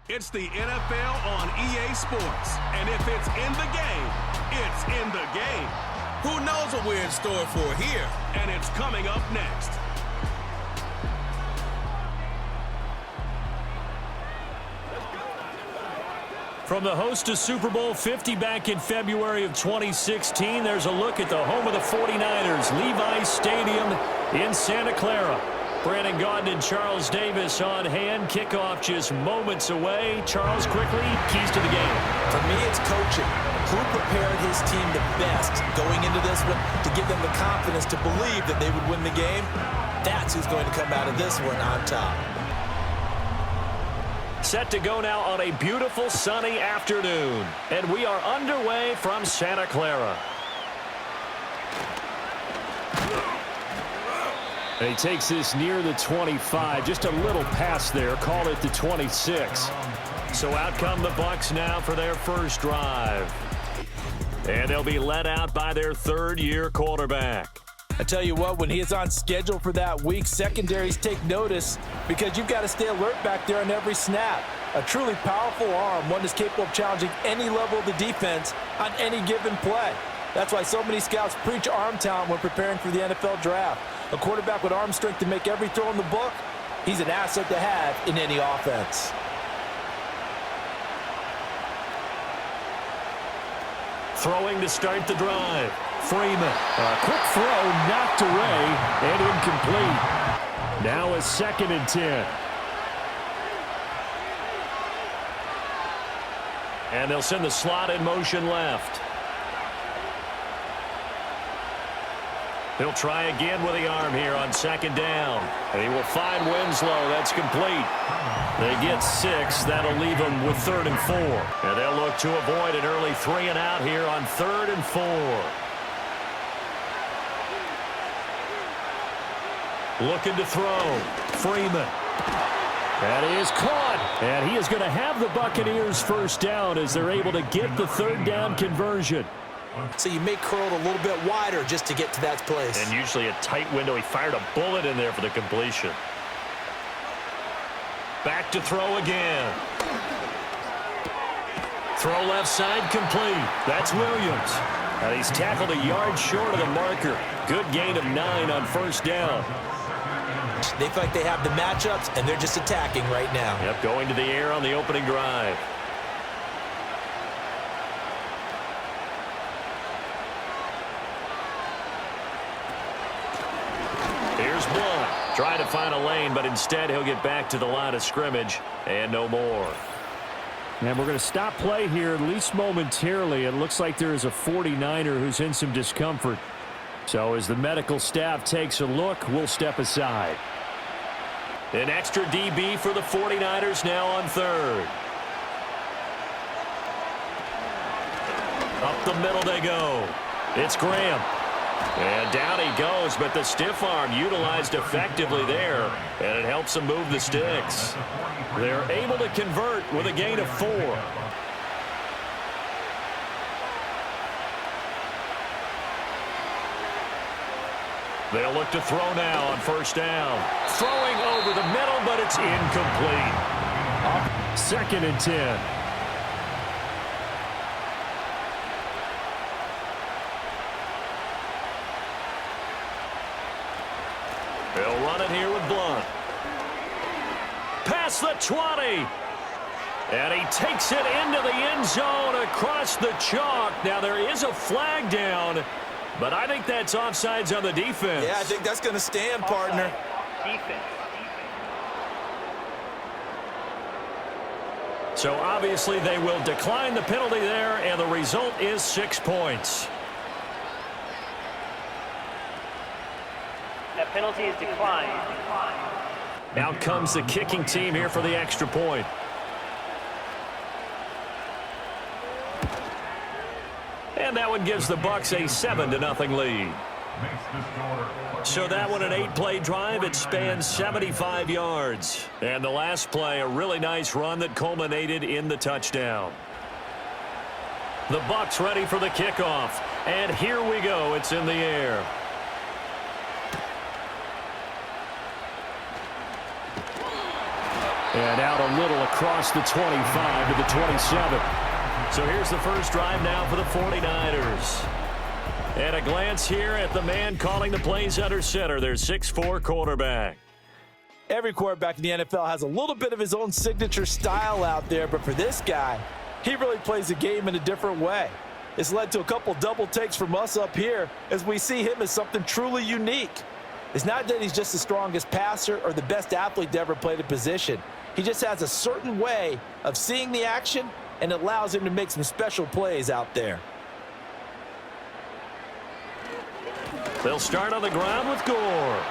It's the NFL on EA Sports. And if it's in the game, it's in the game. Who knows what we're in store for here? And it's coming up next. From the host of Super Bowl 50 back in February of 2016, there's a look at the home of the 49ers, Levi's Stadium in Santa Clara. Brandon Gaudin and Charles Davis on hand. Kickoff just moments away. Charles, quickly, keys to the game. For me, it's coaching. Who prepared his team the best going into this one to give them the confidence to believe that they would win the game? That's who's going to come out of this one on top. Set to go now on a beautiful sunny afternoon. And we are underway from Santa Clara. And he takes this near the 25. Just a little pass there. Call it the 26. So out come the Bucs now for their first drive. And they'll be led out by their third-year quarterback. I tell you what, when he is on schedule for that week, secondaries take notice because you've got to stay alert back there on every snap. A truly powerful arm, one that's capable of challenging any level of the defense on any given play. That's why so many scouts preach arm talent when preparing for the NFL draft. A quarterback with arm strength to make every throw in the book, he's an asset to have in any offense. Throwing to start the drive. Freeman. A quick throw knocked away and incomplete. Now a 2nd and 10. And they'll send the slot in motion left. He'll try again with the arm here on 2nd down. And he will find Winslow. That's complete. They get 6. That'll leave them with 3rd and 4. And they'll look to avoid an early 3 and out here on 3rd and 4. Looking to throw. Freeman. That is caught. And he is going to have the Buccaneers first down as they're able to get the 3rd down conversion. So you may curl it a little bit wider just to get to that place. And usually a tight window. He fired a bullet in there for the completion. Back to throw again. Throw left side complete. That's Williams. And he's tackled a yard short of the marker. Good gain of 9 on 1st down. They feel like they have the matchups, and they're just attacking right now. Yep, going to the air on the opening drive. Here's Blunt. Trying to find a lane, but instead he'll get back to the line of scrimmage and no more. And we're going to stop play here, at least momentarily. It looks like there is a 49er who's in some discomfort. So as the medical staff takes a look, we'll step aside. An extra DB for the 49ers now on 3rd. Up the middle they go. It's Graham. And down he goes, but the stiff arm utilized effectively there, and it helps them move the sticks. They're able to convert with a gain of 4. They'll look to throw now on 1st down. Throwing over the middle, but it's incomplete. 2nd and 10. They'll run it here with Blunt. Past the 20. And he takes it into the end zone across the chalk. Now there is a flag down, but I think that's offsides on the defense. Yeah, I think that's going to stand, partner. Defense. So obviously they will decline the penalty there, and the result is 6 points. That penalty is declined. Out comes the kicking team here for the extra point. And that one gives the Bucs a 7-0 lead. So that one, an 8-play drive. It spans 75 yards. And the last play, a really nice run that culminated in the touchdown. The Bucs ready for the kickoff. And here we go. It's in the air. And out a little across the 25 to the 27. So here's the first drive now for the 49ers. And a glance here at the man calling the plays under center, their 6'4" quarterback. Every quarterback in the NFL has a little bit of his own signature style out there, but for this guy, he really plays the game in a different way. It's led to a couple double takes from us up here as we see him as something truly unique. It's not that he's just the strongest passer or the best athlete to ever play the position. He just has a certain way of seeing the action, and it allows him to make some special plays out there. They'll start on the ground with Gore.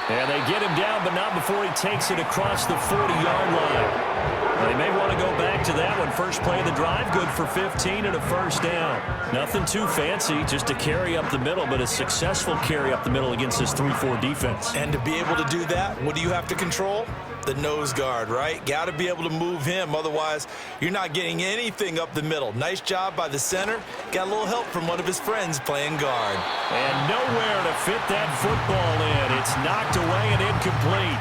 And they get him down, but not before he takes it across the 40-yard line. They may want to go back to that one. First play of the drive, good for 15 and a first down. Nothing too fancy, just a carry up the middle, but a successful carry up the middle against this 3-4 defense. And to be able to do that, what do you have to control? The nose guard, right? Got to be able to move him. Otherwise, you're not getting anything up the middle. Nice job by the center. Got a little help from one of his friends playing guard. And nowhere to fit that football in. It's knocked away and incomplete.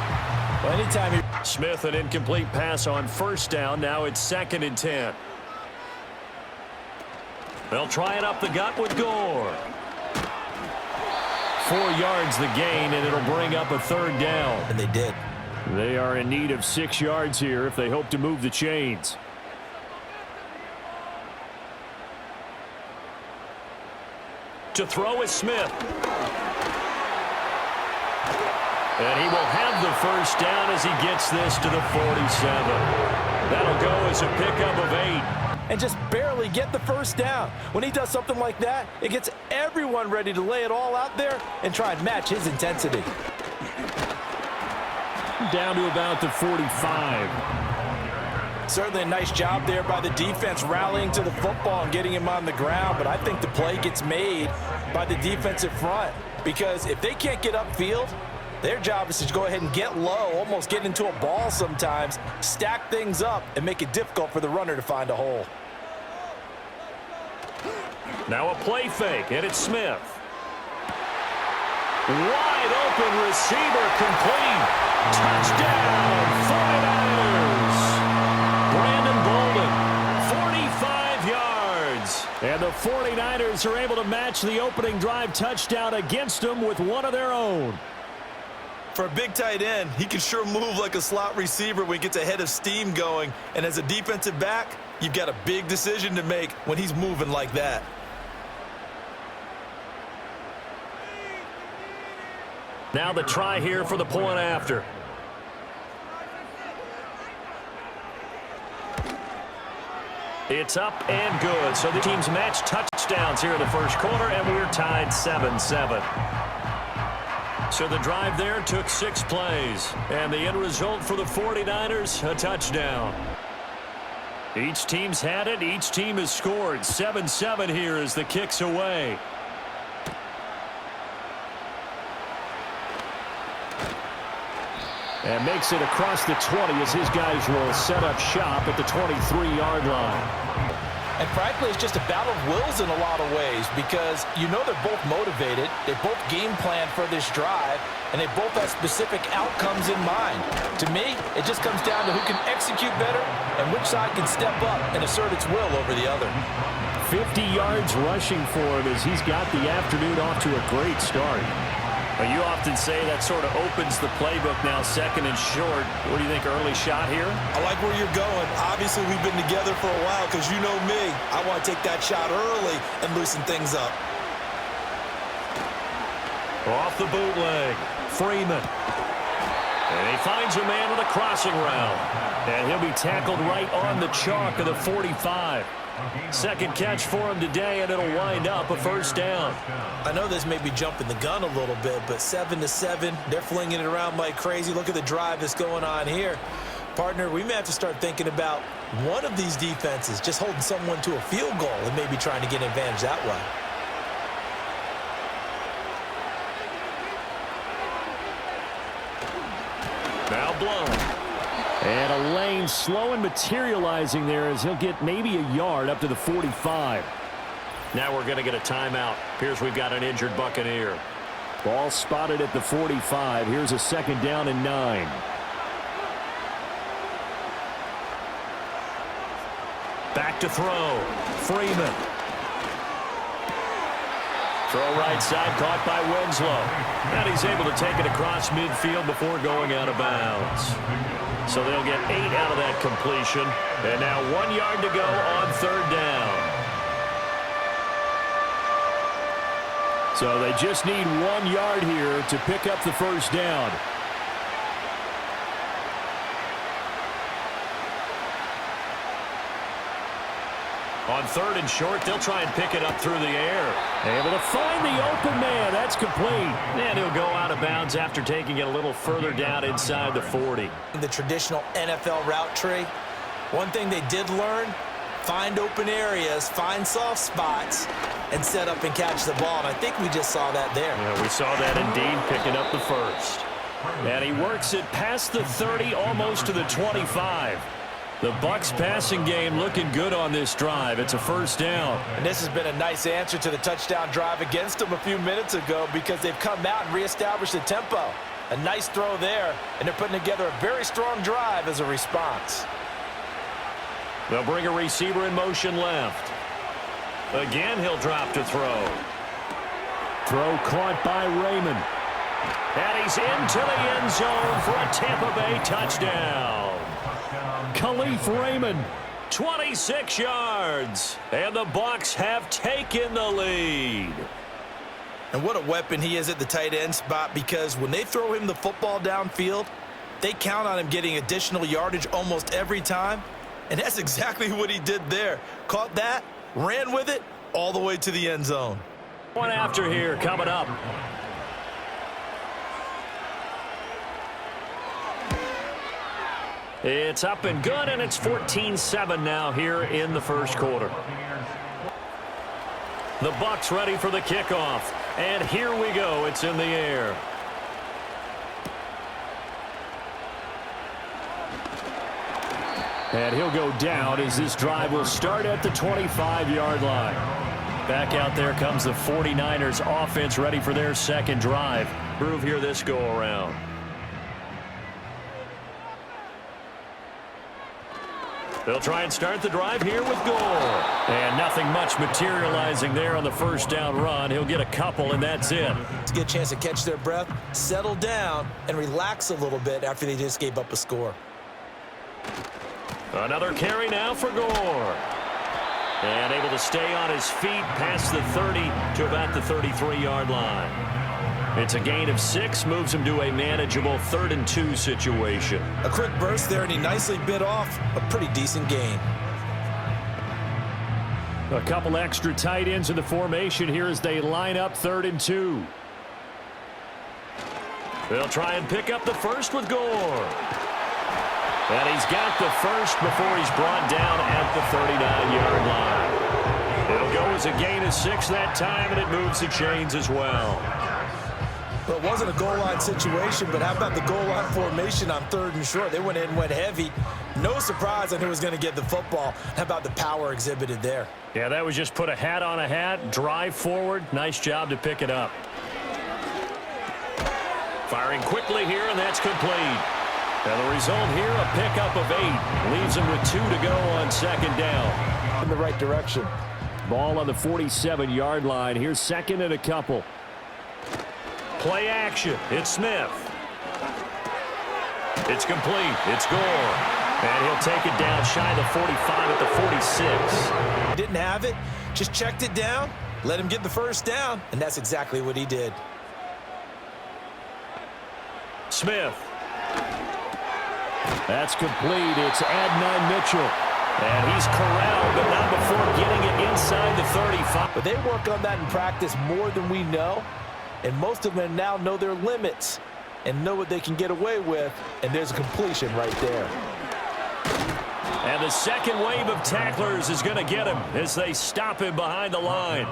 Well, anytime you Smith, an incomplete pass on first down. Now it's 2nd and 10. They'll try it up the gut with Gore. 4 yards the gain, and it'll bring up a 3rd down. And they did. They are in need of 6 yards here if they hope to move the chains. To throw is Smith. And he will have the first down as he gets this to the 47. That'll go as a pickup of 8. And just barely get the first down. When he does something like that, it gets everyone ready to lay it all out there and try and match his intensity. Down to about the 45. Certainly a nice job there by the defense rallying to the football and getting him on the ground, but I think the play gets made by the defensive front because if they can't get upfield, their job is to go ahead and get low, almost get into a ball sometimes, stack things up, and make it difficult for the runner to find a hole. Now a play fake, and it's Smith. Wide open receiver complete. Touchdown, 49ers. Brandon Bolden, 45 yards. And the 49ers are able to match the opening drive touchdown against them with one of their own. For a big tight end, he can sure move like a slot receiver when he gets a head of steam going. And as a defensive back, you've got a big decision to make when he's moving like that. Now the try here for the point after. It's up and good. So the teams match touchdowns here in the first quarter, and we're tied 7-7. So the drive there took 6 plays, and the end result for the 49ers, a touchdown. Each team's had it. Each team has scored. 7-7 here as the kick's away. And makes it across the 20 as his guys will set up shop at the 23-yard line. And frankly, it's just a battle of wills in a lot of ways because you know they're both motivated, they both game plan for this drive, and they both have specific outcomes in mind. To me, it just comes down to who can execute better and which side can step up and assert its will over the other. 50 yards rushing for him as he's got the afternoon off to a great start. Well, you often say that sort of opens the playbook now, 2nd and short. What do you think, early shot here? I like where you're going. Obviously, we've been together for a while because you know me. I want to take that shot early and loosen things up. Off the bootleg, Freeman. And he finds a man with a crossing route. And he'll be tackled right on the chalk of the 45. Second catch for him today, and it'll wind up a first down. I know this may be jumping the gun a little bit, but 7-7, they're flinging it around like crazy. Look at the drive that's going on here. Partner, we may have to start thinking about one of these defenses just holding someone to a field goal and maybe trying to get an advantage that way. Now Blount. And a lane slow and materializing there as he'll get maybe a yard up to the 45. Now we're going to get a timeout. Here's we've got an injured Buccaneer. Ball spotted at the 45. Here's a 2nd down and 9. Back to throw. Freeman. Throw right side, caught by Winslow. And he's able to take it across midfield before going out of bounds. So they'll get 8 out of that completion. And now 1 yard to go on third down. So they just need 1 yard here to pick up the first down. On third and short, they'll try and pick it up through the air. Able to find the open man. That's complete. And he'll go out of bounds after taking it a little further down inside the 40. The traditional NFL route tree, one thing they did learn, find open areas, find soft spots, and set up and catch the ball. And I think we just saw that there. Yeah, we saw that indeed, picking up the first. And he works it past the 30, almost to the 25. The Bucs passing game looking good on this drive. It's a first down. And this has been a nice answer to the touchdown drive against them a few minutes ago because they've come out and reestablished the tempo. A nice throw there, and they're putting together a very strong drive as a response. They'll bring a receiver in motion left. Again, he'll drop to throw. Throw caught by Raymond. And he's into the end zone for a Tampa Bay touchdown. Khalif Raymond, 26 yards, and the Bucs have taken the lead. And what a weapon he is at the tight end spot, because when they throw him the football downfield, they count on him getting additional yardage almost every time, and that's exactly what he did there. Caught that, ran with it, all the way to the end zone. One after here coming up. It's up and good, and it's 14-7 now here in the first quarter. The Bucs ready for the kickoff, and here we go. It's in the air. And he'll go down as this drive will start at the 25-yard line. Back out there comes the 49ers offense ready for their second drive. Prove here this go around. They'll try and start the drive here with Gore. And nothing much materializing there on the first down run. He'll get a couple, and that's it. To get a chance to catch their breath, settle down, and relax a little bit after they just gave up a score. Another carry now for Gore. And able to stay on his feet past the 30 to about the 33-yard line. It's a gain of 6, moves him to a manageable 3rd and 2 situation. A quick burst there, and he nicely bit off a pretty decent gain. A couple extra tight ends in the formation here as they line up 3rd and 2. They'll try and pick up the first with Gore. And he's got the first before he's brought down at the 39-yard line. It'll go as a gain of 6 that time, and it moves the chains as well. Well, it wasn't a goal line situation, but how about the goal line formation on 3rd and short? They went in and went heavy. No surprise on who was going to get the football. How about the power exhibited there? Yeah, that was just put a hat on a hat, drive forward. Nice job to pick it up. Firing quickly here, and that's complete. And the result here, a pickup of 8. Leaves him with 2 to go on second down. In the right direction. Ball on the 47-yard line. Here's second and a couple. Play action. It's Smith. It's complete. It's Gore. And he'll take it down shy of the 45 at the 46. Didn't have it. Just checked it down. Let him get the first down. And that's exactly what he did. Smith. That's complete. It's Adnan Mitchell. And he's corralled, but not before getting it inside the 35. But they work on that in practice more than we know. And most of them now know their limits and know what they can get away with. And there's a completion right there. And the second wave of tacklers is going to get him as they stop him behind the line.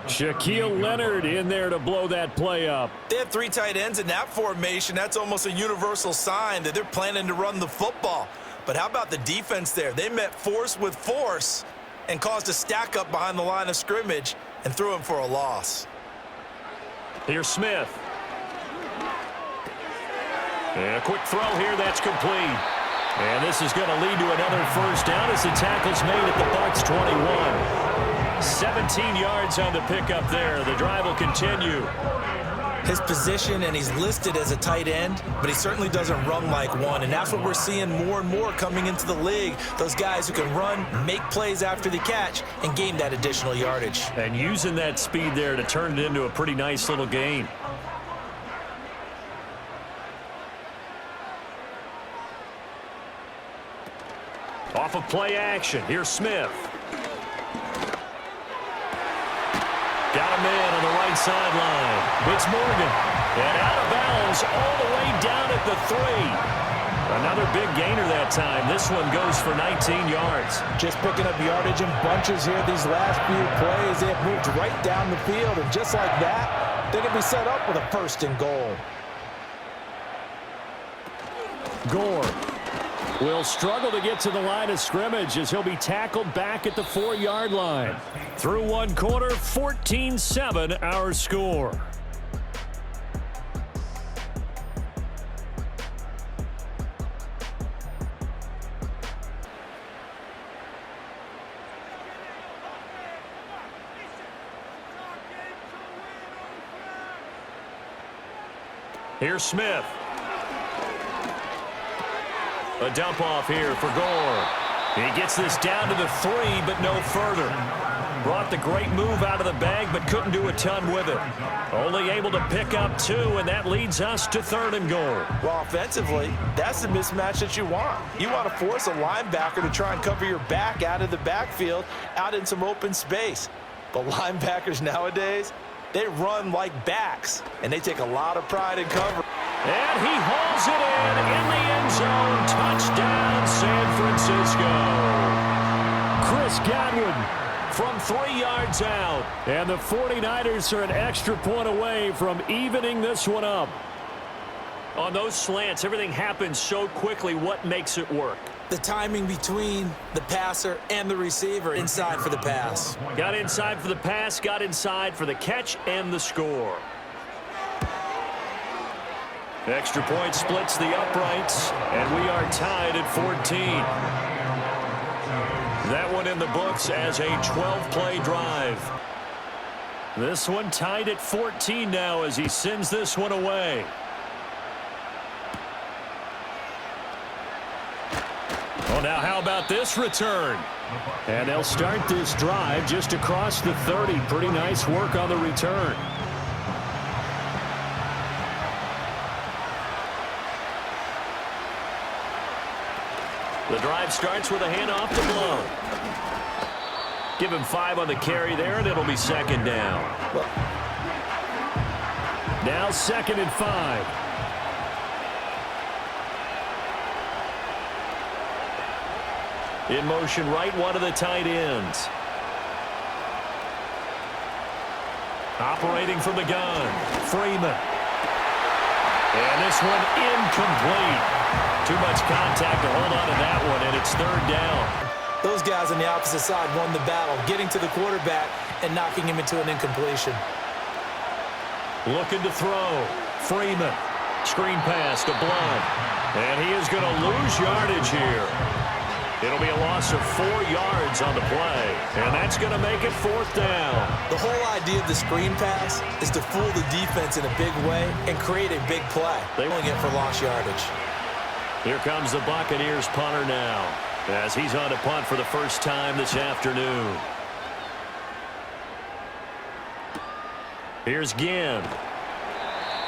Shaquille Leonard in there to blow that play up. They have 3 tight ends in that formation. That's almost a universal sign that they're planning to run the football. But how about the defense there? They met force with force and caused a stack up behind the line of scrimmage and threw him for a loss. Here's Smith. And a quick throw here, that's complete. And this is going to lead to another first down as the tackle's made at the Bucs 21. 17 yards on the pickup there. The drive will continue. His position, and he's listed as a tight end, but he certainly doesn't run like one, and that's what we're seeing more and more coming into the league. Those guys who can run, make plays after the catch, and gain that additional yardage. And using that speed there to turn it into a pretty nice little gain. Off of play action, here's Smith. Got a man on the right sideline. It's Morgan. And out of bounds all the way down at the 3. Another big gainer that time. This one goes for 19 yards. Just picking up yardage in bunches here these last few plays. They have moved right down the field, and just like that, they can be set up with a 1st and goal. Gore will struggle to get to the line of scrimmage as he'll be tackled back at the 4-yard line. Through one quarter, 14-7 our score. Here's Smith. A dump off here for Gore. He gets this down to the 3, but no further. Brought the great move out of the bag, but couldn't do a ton with it. Only able to pick up 2, and that leads us to 3rd and goal. Well, offensively, that's the mismatch that you want. You want to force a linebacker to try and cover your back out of the backfield, out in some open space. But linebackers nowadays, they run like backs, and they take a lot of pride in cover. And he hauls it in the end zone. Touchdown, San Francisco. Chris Godwin from 3 yards out. And the 49ers are an extra point away from evening this one up. On those slants, everything happens so quickly. What makes it work? The timing between the passer and the receiver inside for the pass. Got inside for the pass, got inside for the catch and the score. Extra point splits the uprights, and we are tied at 14. That one in the books as a 12-play drive. This one tied at 14 now as he sends this one away. Oh, now how about this return? And they'll start this drive just across the 30. Pretty nice work on the return. The drive starts with a handoff to Blount. Give him 5 on the carry there, and it'll be 2nd down. Now 2nd and 5. In motion right, one of the tight ends. Operating from the gun, Freeman. And this one incomplete. Too much contact to hold on to that one, and it's 3rd down. Those guys on the opposite side won the battle, getting to the quarterback and knocking him into an incompletion. Looking to throw. Freeman. Screen pass to Blount. And he is going to lose yardage here. It'll be a loss of 4 yards on the play, and that's going to make it 4th down. The whole idea of the screen pass is to fool the defense in a big way and create a big play. They won't get for lost yardage. Here comes the Buccaneers punter now as he's on to punt for the first time this afternoon. Here's Ginn.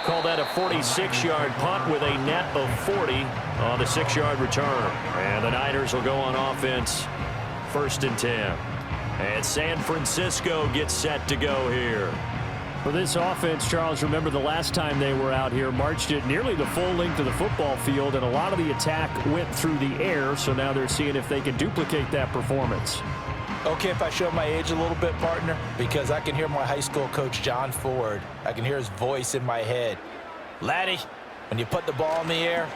Call that a 46-yard punt with a net of 40 on the 6-yard return. And the Niners will go on offense 1st and 10. And San Francisco gets set to go here. For this offense, Charles, remember the last time they were out here, marched it nearly the full length of the football field, and a lot of the attack went through the air, so now they're seeing if they can duplicate that performance. Okay, if I show my age a little bit, partner, because I can hear my high school coach, John Ford. I can hear his voice in my head. Laddie, when you put the ball in the air,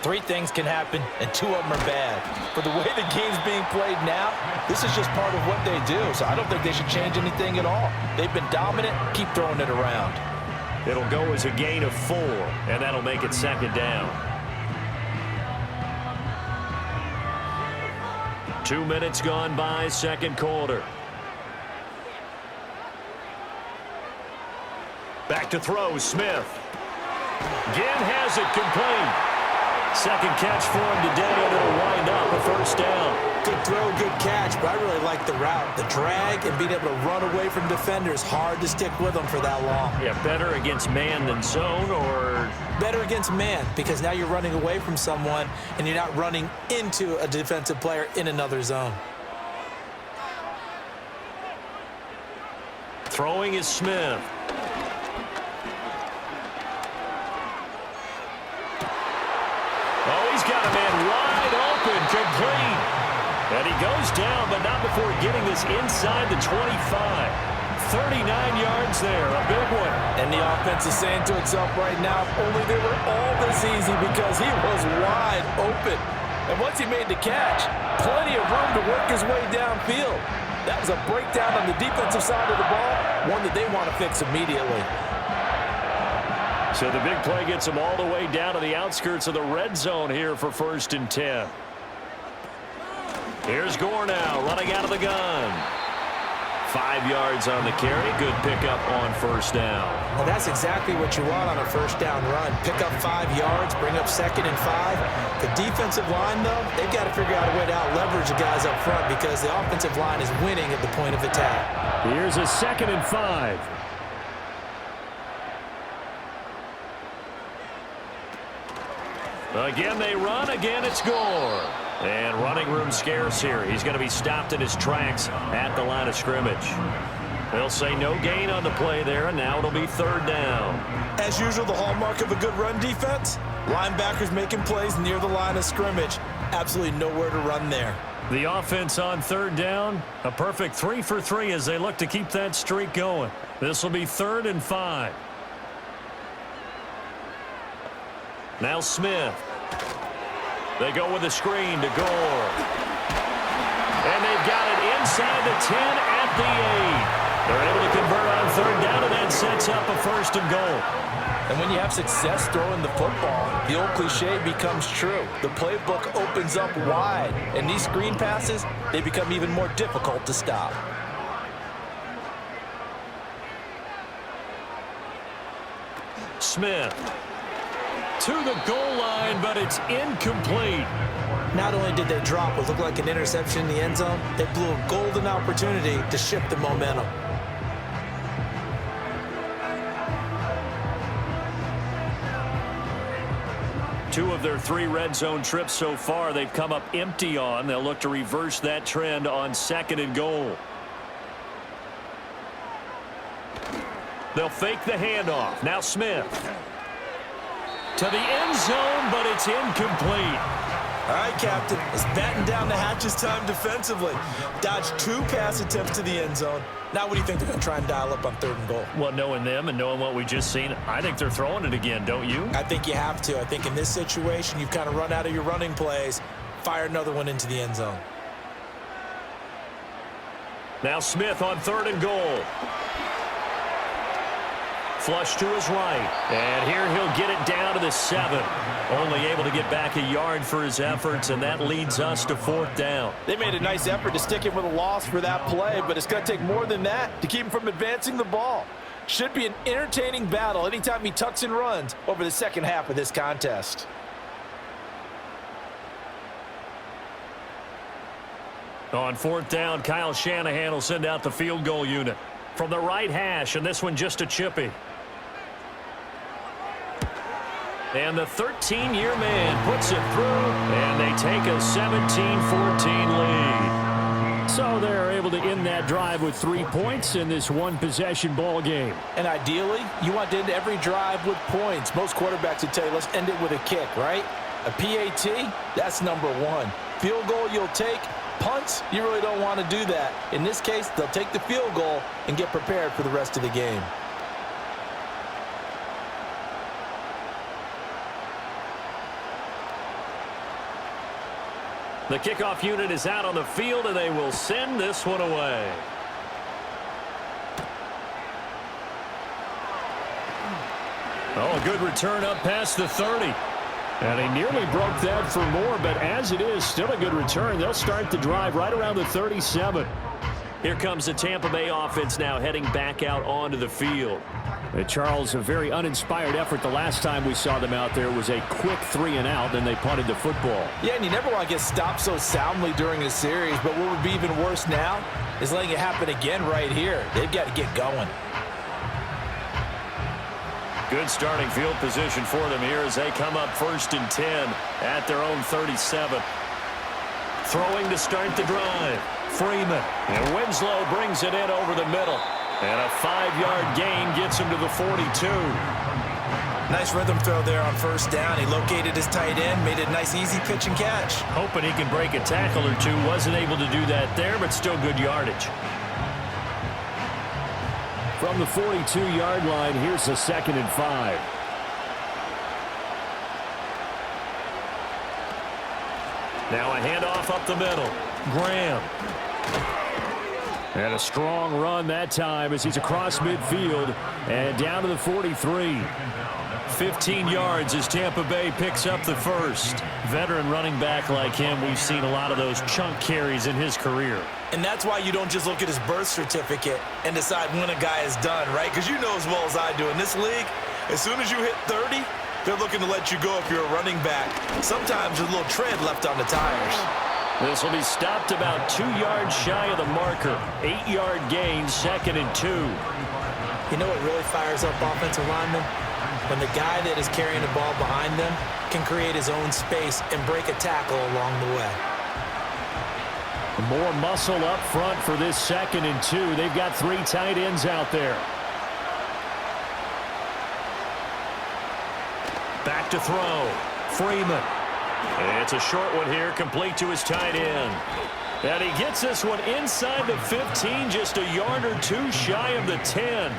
3 things can happen, and 2 of them are bad. For the way the game's being played now, this is just part of what they do, so I don't think they should change anything at all. They've been dominant. Keep throwing it around. It'll go as a gain of 4, and that'll make it 2nd down. 2 minutes gone by, second quarter. Back to throw, Smith. Again has it complete. Second catch for him today, and it'll wind up a first down. Good throw, good catch, but I really like the route. The drag and being able to run away from defenders, hard to stick with them for that long. Yeah, better against man than zone, or? Better against man, because now you're running away from someone, and you're not running into a defensive player in another zone. Throwing is Smith. Oh, he's got a man wide open, complete. And he goes down, but not before getting this inside the 25. 39 yards there, a big one. And the offense is saying to itself right now, if only they were all this easy, because he was wide open. And once he made the catch, plenty of room to work his way downfield. That was a breakdown on the defensive side of the ball, one that they want to fix immediately. So the big play gets him all the way down to the outskirts of the red zone here for 1st and 10. Here's Gore now, running out of the gun. 5 yards on the carry. Good pickup on first down. Well, that's exactly what you want on a first down run. Pick up 5 yards, bring up 2nd and 5. The defensive line, though, they've got to figure out a way to out-leverage the guys up front, because the offensive line is winning at the point of attack. Here's a 2nd and 5. Again they run, again it's Gore. And running room scarce here. He's going to be stopped in his tracks at the line of scrimmage. They'll say no gain on the play there, and now it'll be 3rd down. As usual, the hallmark of a good run defense, linebackers making plays near the line of scrimmage. Absolutely nowhere to run there. The offense on 3rd down, a perfect 3 for 3 as they look to keep that streak going. This will be 3rd and 5. Now Smith. They go with a screen to Gore. And they've got it inside the 10 at the 8. They're able to convert on 3rd down, and that sets up a 1st and goal. And when you have success throwing the football, the old cliche becomes true. The playbook opens up wide, and these screen passes, they become even more difficult to stop. Smith to the goal line, but it's incomplete. Not only did they drop what looked like an interception in the end zone, they blew a golden opportunity to shift the momentum. Two of their 3 red zone trips so far, they've come up empty on. They'll look to reverse that trend on 2nd and goal. They'll fake the handoff. Now Smith. To the end zone, but it's incomplete. All right, Captain. It's batten down the hatches time defensively. Dodged 2 pass attempts to the end zone. Now what do you think they're going to try and dial up on 3rd and goal? Well, knowing them and knowing what we just seen, I think they're throwing it again, don't you? I think you have to. I think in this situation, you've kind of run out of your running plays. Fire another one into the end zone. Now Smith on 3rd and goal. Flush to his right. And here he'll get it down to the 7. Only able to get back a yard for his efforts, and that leads us to 4th down. They made a nice effort to stick him with a loss for that play, but it's going to take more than that to keep him from advancing the ball. Should be an entertaining battle anytime he tucks and runs over the second half of this contest. On 4th down, Kyle Shanahan will send out the field goal unit. From the right hash, and this one just a chippy. And the 13-year man puts it through, and they take a 17-14 lead. So they're able to end that drive with 3 points in this one-possession ball game. And ideally, you want to end every drive with points. Most quarterbacks would tell you, let's end it with a kick, right? A PAT, that's number 1. Field goal you'll take. Punts, you really don't want to do that. In this case, they'll take the field goal and get prepared for the rest of the game. The kickoff unit is out on the field, and they will send this one away. Oh, a good return up past the 30. And he nearly broke that for more, but as it is, still a good return. They'll start the drive right around the 37. Here comes the Tampa Bay offense now heading back out onto the field. Charles, a very uninspired effort the last time we saw them out there was a quick 3-and-out, then they punted the football. Yeah, and you never want to get stopped so soundly during a series, but what would be even worse now is letting it happen again right here. They've got to get going. Good starting field position for them here as they come up 1st and 10 at their own 37. Throwing to start the drive. Freeman. And Winslow brings it in over the middle. And a 5-yard gain gets him to the 42. Nice rhythm throw there on 1st down. He located his tight end, made it a nice easy pitch and catch. Hoping he can break a tackle or two. Wasn't able to do that there, but still good yardage. From the 42-yard line, here's the 2nd and 5. Now a handoff up the middle. Graham. And a strong run that time as he's across midfield and down to the 43. 15 yards as Tampa Bay picks up the first. Veteran running back like him, we've seen a lot of those chunk carries in his career. And that's why you don't just look at his birth certificate and decide when a guy is done, right? Because you know as well as I do, in this league, as soon as you hit 30, they're looking to let you go if you're a running back. Sometimes there's a little tread left on the tires. This will be stopped about 2 yards shy of the marker. 8-yard gain, 2nd and 2. You know what really fires up offensive linemen? When the guy that is carrying the ball behind them can create his own space and break a tackle along the way. More muscle up front for this 2nd and 2. They've got 3 tight ends out there. Back to throw. Freeman. It's a short one here, complete to his tight end. And he gets this one inside the 15, just a yard or two shy of the 10.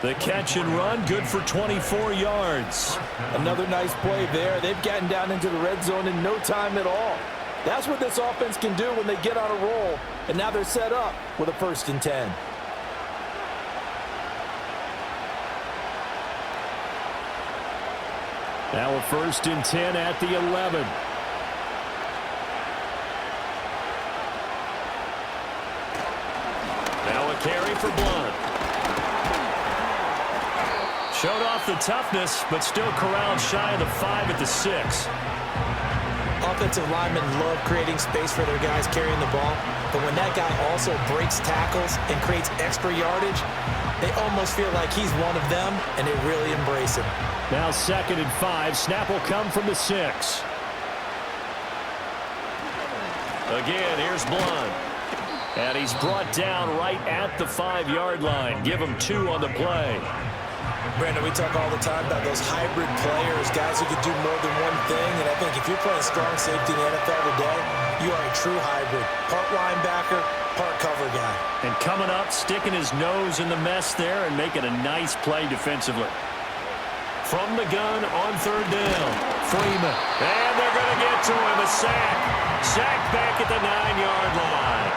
The catch and run, good for 24 yards. Another nice play there. They've gotten down into the red zone in no time at all. That's what this offense can do when they get on a roll. And now they're set up with a 1st and 10. Now a 1st and 10 at the 11. Now a carry for Blunt. Showed off the toughness, but still corralled shy of the 5 at the 6. Offensive linemen love creating space for their guys carrying the ball, but when that guy also breaks tackles and creates extra yardage, they almost feel like he's one of them, and they really embrace him. Now 2nd and 5. Snap will come from the 6. Again, here's Blunt. And he's brought down right at the 5-yard line. Give him 2 on the play. Brandon, we talk all the time about those hybrid players, guys who can do more than one thing, and I think if you're playing strong safety in the NFL today, you are a true hybrid. Part linebacker, part cover guy. And coming up, sticking his nose in the mess there and making a nice play defensively. From the gun on 3rd down, Freeman. And they're going to get to him, a sack. Sack back at the 9-yard line.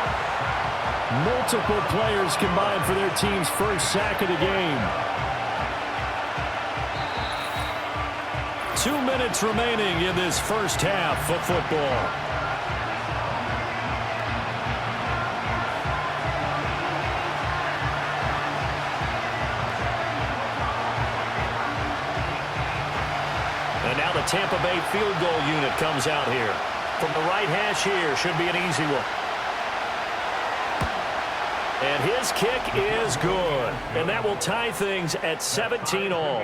Multiple players combined for their team's first sack of the game. 2 minutes remaining in this first half of football. And now the Tampa Bay field goal unit comes out here. From the right hash here, should be an easy one. And his kick is good. And that will tie things at 17 all.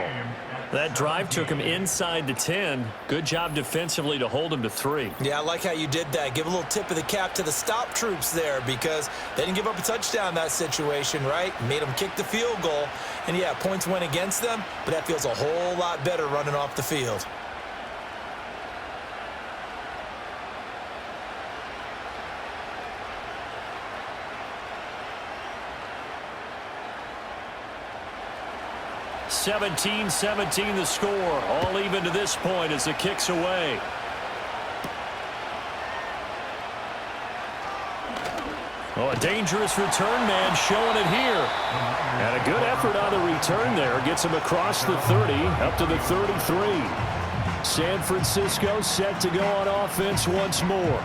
That drive took him inside the 10. Good job defensively to hold him to 3. Yeah, I like how you did that. Give a little tip of the cap to the stop troops there because they didn't give up a touchdown in that situation, right? Made them kick the field goal. And, yeah, points went against them, but that feels a whole lot better running off the field. (17-17) the score. All even to this point as the kick's away. Oh, a dangerous return man showing it here. And a good effort on the return there. Gets him across the 30, up to the 33. San Francisco set to go on offense once more.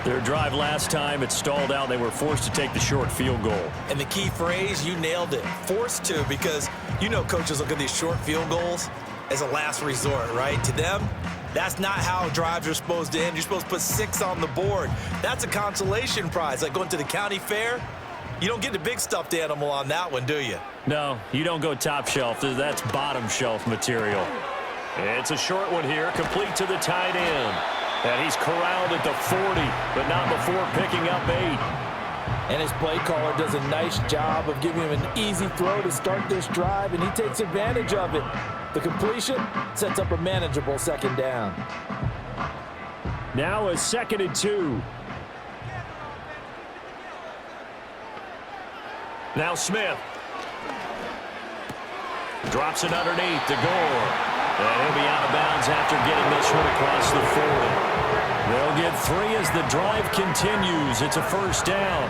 Their drive last time, it stalled out. They were forced to take the short field goal. And the key phrase, you nailed it. Forced to, because you know coaches look at these short field goals as a last resort, right? To them, that's not how drives are supposed to end. You're supposed to put 6 on the board. That's a consolation prize. Like going to the county fair, you don't get the big stuffed animal on that one, do you? No, you don't go top shelf. That's bottom shelf material. It's a short one here, complete to the tight end. And he's corralled at the 40, but not before picking up 8. And his play caller does a nice job of giving him an easy throw to start this drive, and he takes advantage of it. The completion sets up a manageable second down. Now a 2nd and 2. Now Smith. Drops it underneath to Gore. And he'll be out of bounds after getting this one across the 40. They'll get 3 as the drive continues. It's a first down.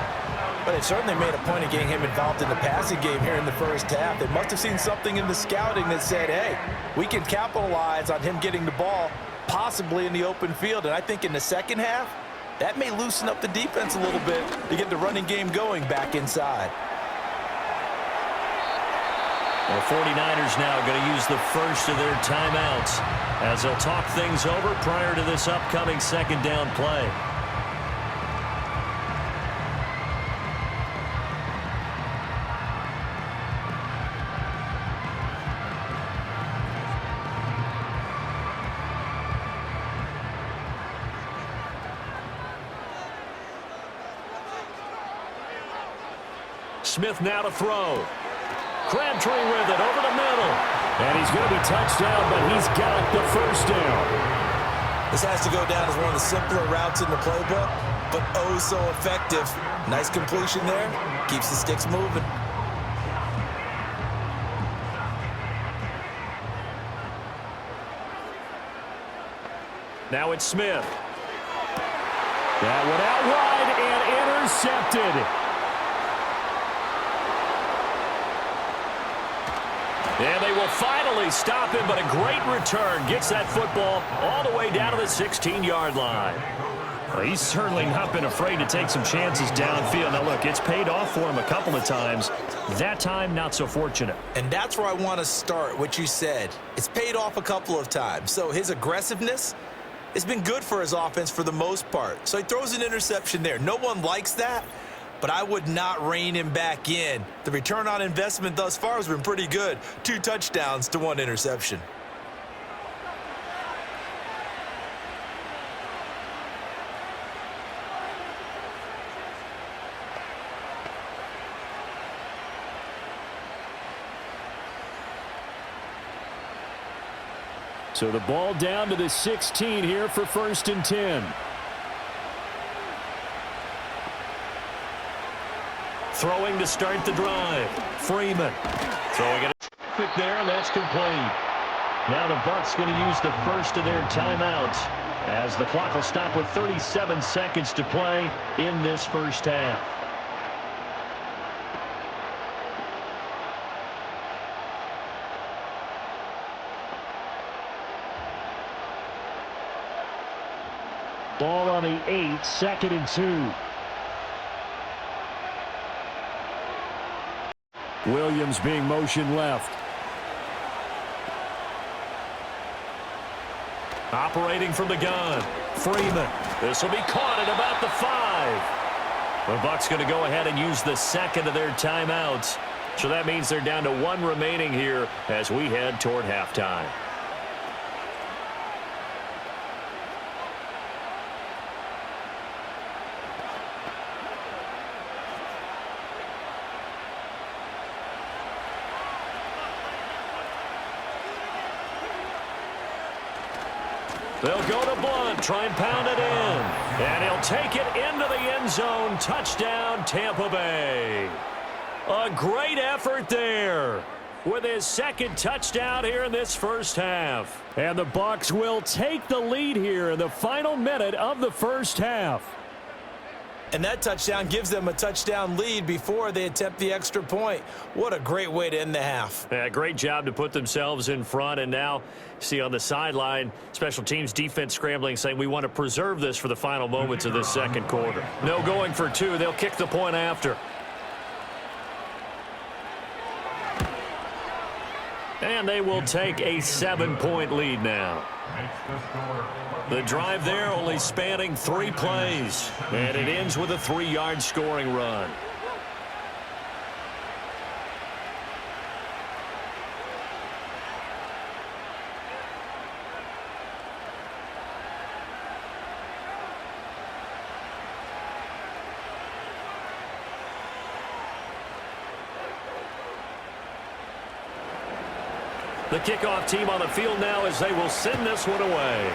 But it certainly made a point of getting him involved in the passing game here in the first half. They must have seen something in the scouting that said, hey, we can capitalize on him getting the ball possibly in the open field. And I think in the second half, that may loosen up the defense a little bit to get the running game going back inside. The 49ers now going to use the first of their timeouts as they'll talk things over prior to this upcoming second down play. Smith now to throw. Crabtree with it over the middle. And he's going to be touched down, but he's got the first down. This has to go down as one of the simpler routes in the playbook, but oh so effective. Nice completion there. Keeps the sticks moving. Now it's Smith. That one out wide and intercepted. And they will finally stop him, but a great return. Gets that football all the way down to the 16-yard line. Well, he's certainly not been afraid to take some chances downfield. Now, look, it's paid off for him a couple of times. That time, not so fortunate. And that's where I want to start, what you said. It's paid off a couple of times. So his aggressiveness has been good for his offense for the most part. So he throws an interception there. No one likes that, but I would not rein him back in. The return on investment thus far has been pretty good. 2 touchdowns to 1 interception. So the ball down to the 16 here for 1st and 10. Throwing to start the drive. Freeman throwing it quick there, and that's complete. Now the Bucs going to use the first of their timeouts as the clock will stop with 37 seconds to play in this first half. Ball on the 8, 2nd and 2. Williams being motioned left. Operating from the gun. Freeman. This will be caught at about the 5. The Bucs going to go ahead and use the second of their timeouts. So that means they're down to 1 remaining here as we head toward halftime. They'll go to Blunt, try and pound it in. And he'll take it into the end zone. Touchdown, Tampa Bay. A great effort there with his 2nd touchdown here in this first half. And the Bucs will take the lead here in the final minute of the first half. And that touchdown gives them a touchdown lead before they attempt the extra point. What a great way to end the half. Yeah, great job to put themselves in front. And now, see on the sideline, special teams defense scrambling, saying we want to preserve this for the final moments of this second quarter. No going for two. They'll kick the point after. And they will take a 7-point lead now. The drive there only spanning 3 plays. And it ends with a 3-yard scoring run. The kickoff team on the field now as they will send this one away.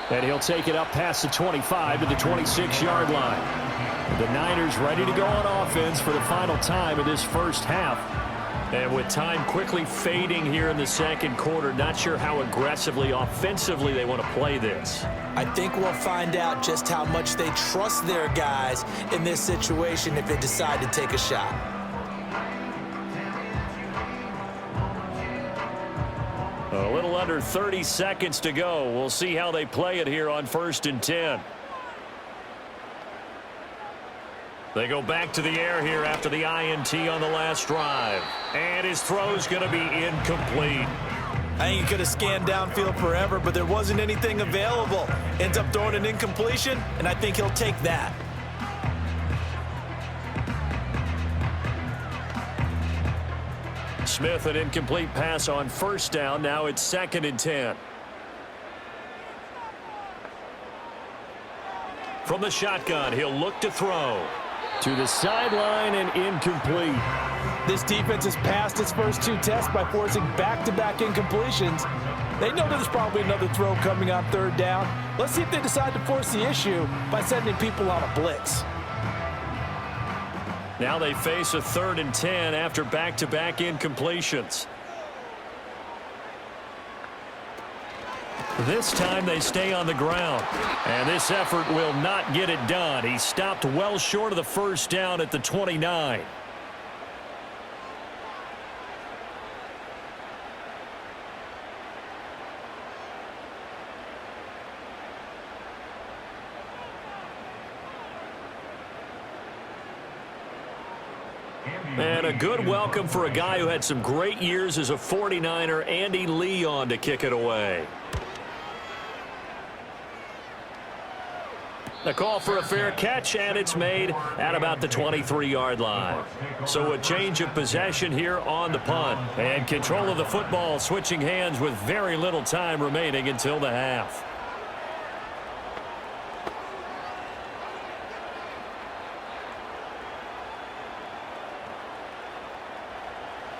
And he'll take it up past the 25 to the 26-yard line. The Niners ready to go on offense for the final time of this first half. And with time quickly fading here in the second quarter, not sure how aggressively, offensively they want to play this. I think we'll find out just how much they trust their guys in this situation if they decide to take a shot. A little under 30 seconds to go. We'll see how they play it here on 1st and 10. They go back to the air here after the INT on the last drive. And his throw's going to be incomplete. I think he could have scanned downfield forever, but there wasn't anything available. Ends up throwing an incompletion, and I think he'll take that. Smith, an incomplete pass on 1st down. Now it's 2nd and 10. From the shotgun, he'll look to throw. To the sideline and incomplete. This defense has passed its first 2 tests by forcing back-to-back incompletions. They know there's probably another throw coming on 3rd down. Let's see if they decide to force the issue by sending people on a blitz. Now they face a 3rd and 10 after back-to-back incompletions. This time they stay on the ground. And this effort will not get it done. He stopped well short of the 1st down at the 29. And a good welcome for a guy who had some great years as a 49er, Andy Lee, on to kick it away. The call for a fair catch, and it's made at about the 23-yard line. So a change of possession here on the punt. And control of the football switching hands with very little time remaining until the half.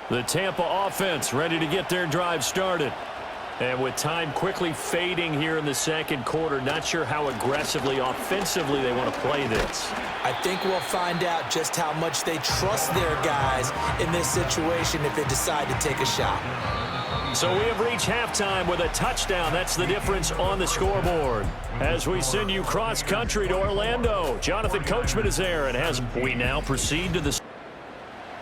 The Tampa offense ready to get their drive started. And with time quickly fading here in the second quarter, not sure how aggressively, offensively they want to play this. I think we'll find out just how much they trust their guys in this situation if they decide to take a shot. So we have reached halftime with a touchdown. That's the difference on the scoreboard. As we send you cross-country to Orlando, Jonathan Coachman is there, and as we now proceed to the...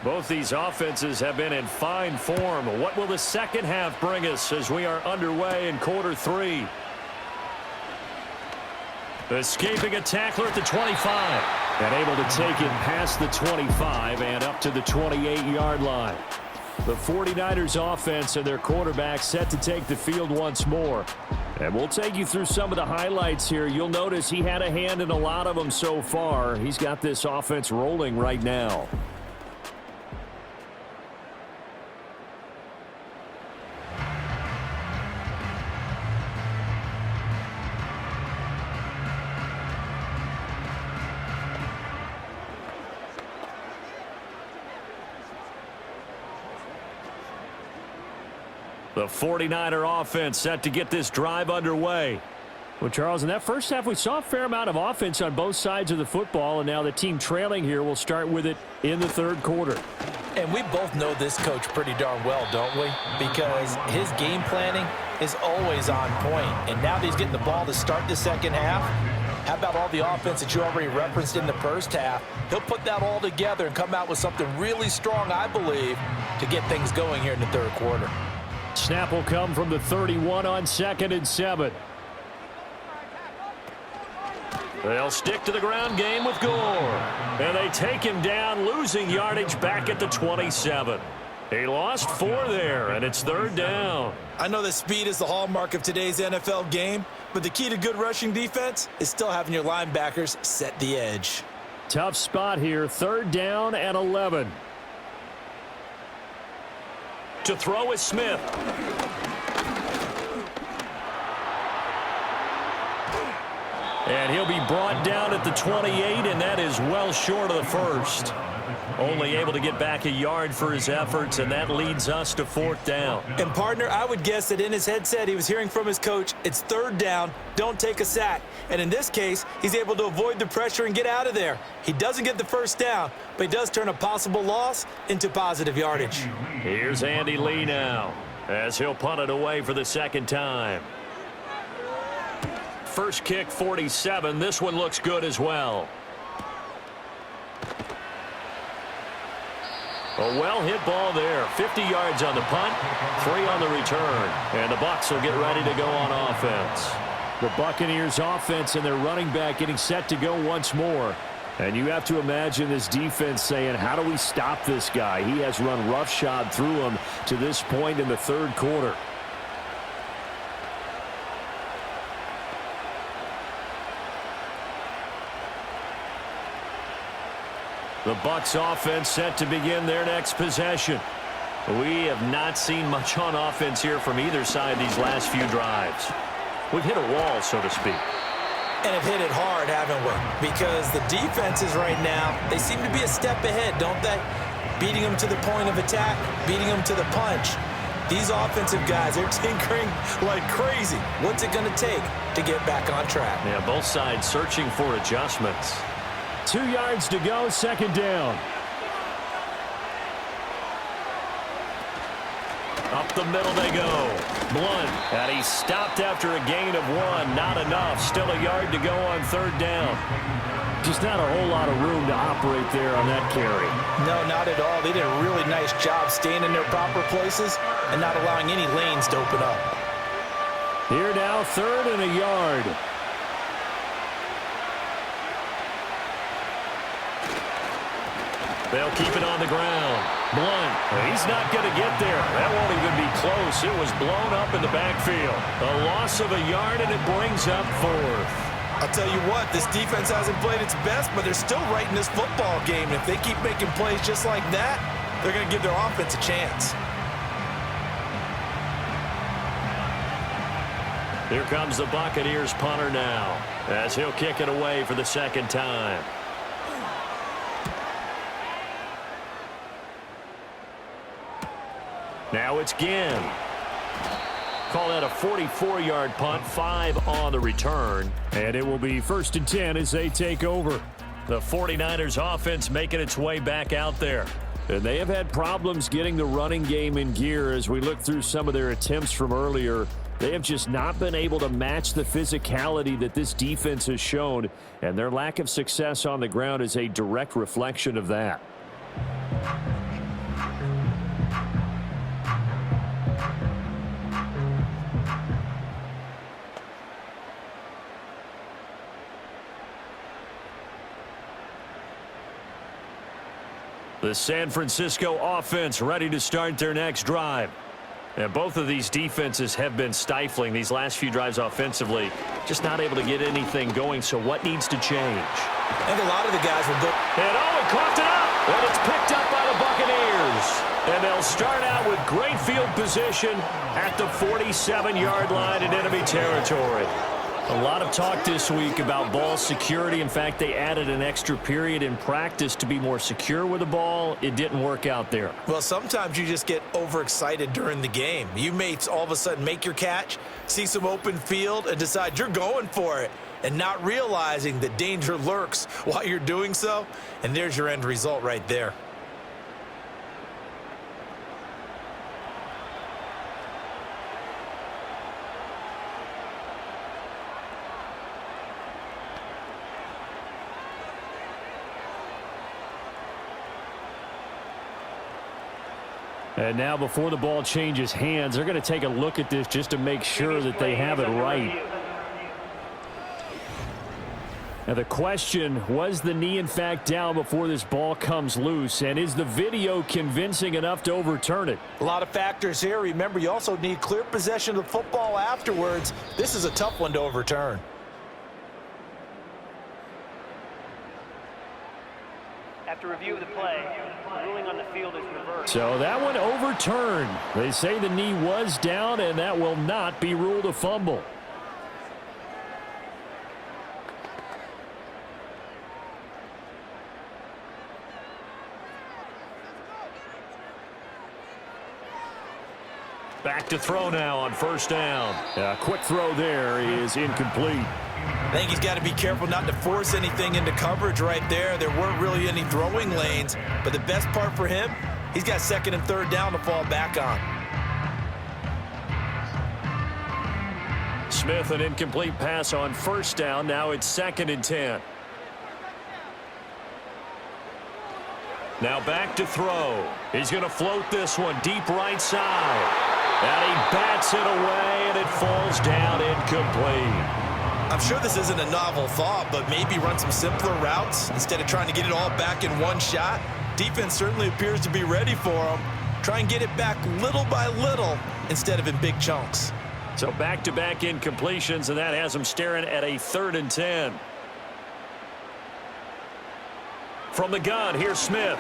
Both these offenses have been in fine form. What will the second half bring us as we are underway in quarter 3? Escaping a tackler at the 25. And able to take it past the 25 and up to the 28-yard line. The 49ers offense and their quarterback set to take the field once more. And we'll take you through some of the highlights here. You'll notice he had a hand in a lot of them so far. He's got this offense rolling right now. The 49er offense set to get this drive underway. Well, Charles, in that first half, we saw a fair amount of offense on both sides of the football, and now the team trailing here will start with it in the third quarter. And we both know this coach pretty darn well, don't we? Because his game planning is always on point. And now that he's getting the ball to start the second half, how about all the offense that you already referenced in the first half? He'll put that all together and come out with something really strong, I believe, to get things going here in the third quarter. Snap will come from the 31 on 2nd and 7. They'll stick to the ground game with Gore. And they take him down, losing yardage back at the 27. He lost 4 there, and it's 3rd down. I know that speed is the hallmark of today's NFL game, but the key to good rushing defense is still having your linebackers set the edge. Tough spot here, 3rd down and 11. To throw is Smith. And he'll be brought down at the 28, and that is well short of the first. Only able to get back a yard for his efforts, and that leads us to 4th down. And, partner, I would guess that in his headset he was hearing from his coach, it's 3rd down, don't take a sack. And in this case, he's able to avoid the pressure and get out of there. He doesn't get the first down, but he does turn a possible loss into positive yardage. Here's Andy Lee now, as he'll punt it away for the 2nd time. First kick, 47. This one looks good as well. A well-hit ball there. 50 yards on the punt, 3 on the return. And the Bucs will get ready to go on offense. The Buccaneers offense and their running back getting set to go once more. And you have to imagine this defense saying, how do we stop this guy? He has run roughshod through him to this point in the 3rd quarter. The Bucs offense set to begin their next possession. We have not seen much on offense here from either side these last few drives. We've hit a wall, so to speak. And have hit it hard, haven't we? Because the defenses right now, they seem to be a step ahead, don't they? Beating them to the point of attack, beating them to the punch. These offensive guys, they're tinkering like crazy. What's it going to take to get back on track? Yeah, both sides searching for adjustments. 2 yards to go, 2nd down. Up the middle they go. Blunt, and he stopped after a gain of 1. Not enough. Still a yard to go on 3rd down. Just not a whole lot of room to operate there on that carry. No, not at all. They did a really nice job staying in their proper places and not allowing any lanes to open up. Here now, 3rd and a yard. They'll keep it on the ground. Blunt, he's not going to get there. That won't even be close. It was blown up in the backfield. A loss of a yard, and it brings up 4th. I'll tell you what, this defense hasn't played its best, but they're still right in this football game. And if they keep making plays just like that, they're going to give their offense a chance. Here comes the Buccaneers punter now, as he'll kick it away for the 2nd time. Now it's Ginn. Call that a 44-yard punt, 5 on the return. And it will be 1st and 10 as they take over. The 49ers offense making its way back out there. And they have had problems getting the running game in gear as we look through some of their attempts from earlier. They have just not been able to match the physicality that this defense has shown. And their lack of success on the ground is a direct reflection of that. The San Francisco offense ready to start their next drive. And both of these defenses have been stifling these last few drives offensively. Just not able to get anything going, so what needs to change? I think a lot of the guys will go. And Owen coughed it up, and it's picked up by the Buccaneers. And they'll start out with great field position at the 47-yard line in enemy territory. A lot of talk this week about ball security. In fact, they added an extra period in practice to be more secure with the ball. It didn't work out there. Well, sometimes you just get overexcited during the game. You may all of a sudden make your catch, see some open field, and decide you're going for it, and not realizing that danger lurks while you're doing so. And there's your end result right there. And now before the ball changes hands, they're going to take a look at this just to make sure that they have it right. Now the question, was the knee in fact down before this ball comes loose? And is the video convincing enough to overturn it? A lot of factors here. Remember, you also need clear possession of the football afterwards. This is a tough one to overturn. After review of the play, the ruling on the field is reversed. So that one overturned. They say the knee was down, and that will not be ruled a fumble. Back to throw now on first down. A quick throw there is incomplete. I think he's got to be careful not to force anything into coverage right there. There weren't really any throwing lanes, but the best part for him, he's got second and third down to fall back on. Smith, an incomplete pass on first down. Now it's 2nd and 10. Now back to throw. He's going to float this one deep right side. And he bats it away, and it falls down incomplete. I'm sure this isn't a novel thought, but maybe run some simpler routes instead of trying to get it all back in one shot. Defense certainly appears to be ready for him. Try and get it back little by little instead of in big chunks. So back-to-back incompletions, and that has him staring at a 3rd and 10. From the gun, here's Smith.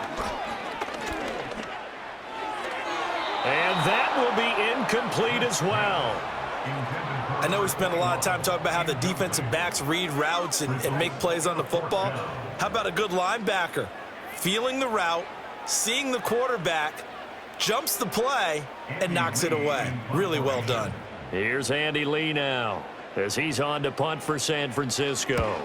And that will be incomplete as well. I know we spent a lot of time talking about how the defensive backs read routes and make plays on the football. How about a good linebacker? Feeling the route, seeing the quarterback, jumps the play, and knocks it away. Really well done. Here's Andy Lee now as he's on to punt for San Francisco.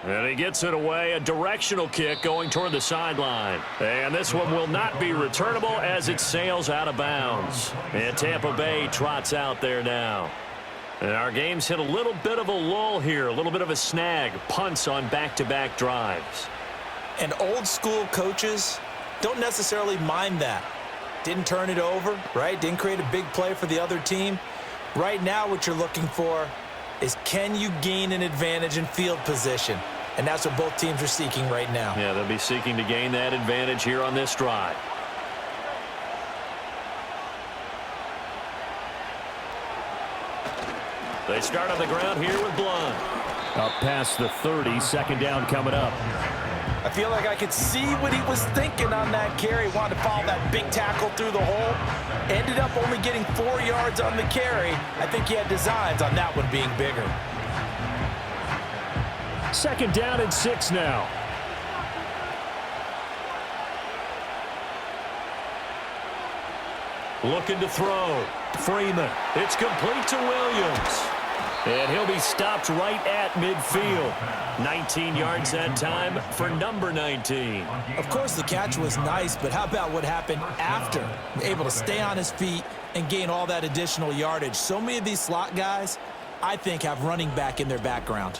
And he gets it away, a directional kick going toward the sideline. And this one will not be returnable as it sails out of bounds. And Tampa Bay trots out there now. And our game's hit a little bit of a lull here, a little bit of a snag. Punts on back-to-back drives. And old-school coaches don't necessarily mind that. Didn't turn it over, right? Didn't create a big play for the other team. Right now what you're looking for is, can you gain an advantage in field position? And that's what both teams are seeking right now. Yeah, they'll be seeking to gain that advantage here on this drive. They start on the ground here with Blunt. Up past the 30, 2nd down coming up. I feel like I could see what he was thinking on that carry. Wanted to follow that big tackle through the hole. Ended up only getting 4 yards on the carry. I think he had designs on that one being bigger. 2nd down and 6 now. Looking to throw. Freeman. It's complete to Williams. And he'll be stopped right at midfield. 19 yards that time for number 19. Of course, the catch was nice, but how about what happened after? Able to stay on his feet and gain all that additional yardage. So many of these slot guys, I think, have running back in their background.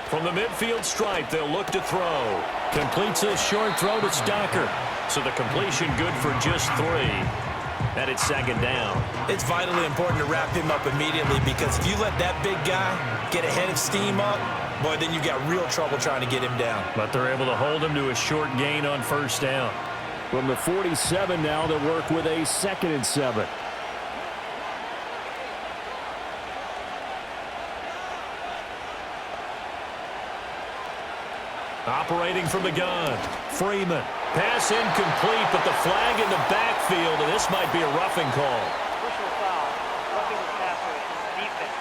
From the midfield stripe, they'll look to throw. Completes a short throw to Stocker. So the completion good for just 3. And it's 2nd down. It's vitally important to wrap him up immediately, because if you let that big guy get ahead of steam up, boy, then you've got real trouble trying to get him down. But they're able to hold him to a short gain on first down. From the 47 now, they'll work with a 2nd and 7. Operating from the gun, Freeman. Pass incomplete, but the flag in the backfield, and this might be a roughing call. Personal foul, roughing the passer, defense.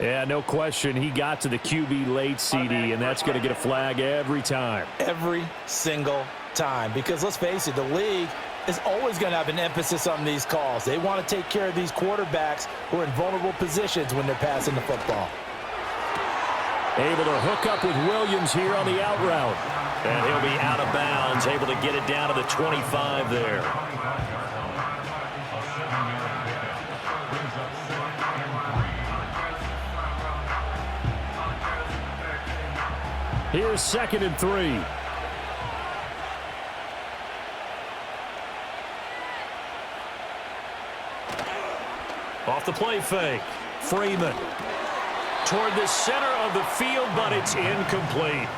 Yeah, no question. He got to the QB late, CD, and that's going to get a flag every time. Every single time. Because let's face it, the league is always going to have an emphasis on these calls. They want to take care of these quarterbacks who are in vulnerable positions when they're passing the football. Able to hook up with Williams here on the out route. And he'll be out of bounds, able to get it down to the 25 there. Here's 2nd and 3. Off the play fake. Freeman. Toward the center of the field, but it's incomplete.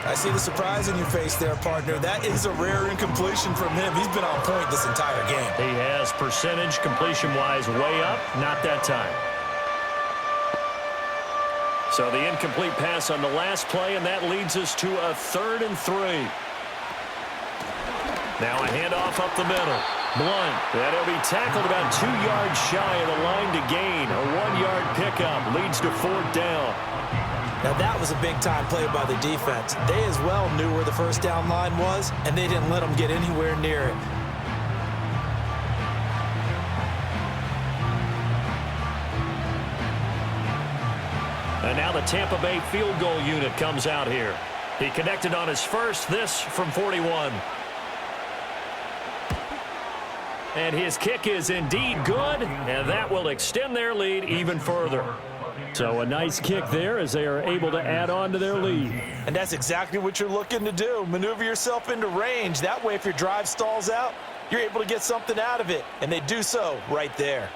I see the surprise in your face there, partner. That is a rare incompletion from him. He's been on point this entire game. He has percentage completion-wise way up. Not that time. So the incomplete pass on the last play, and that leads us to a 3rd and 3. Now a handoff up the middle. Blunt. And he'll be tackled about 2 yards shy of the line to gain. A 1-yard pickup leads to 4th down. Now that was a big-time play by the defense. They as well knew where the first down line was, and they didn't let them get anywhere near it. And now the Tampa Bay field goal unit comes out here. He connected on his first, this from 41. And his kick is indeed good, and that will extend their lead even further. So a nice kick there as they are able to add on to their lead. And that's exactly what you're looking to do. Maneuver yourself into range. That way, if your drive stalls out, you're able to get something out of it. And they do so right there.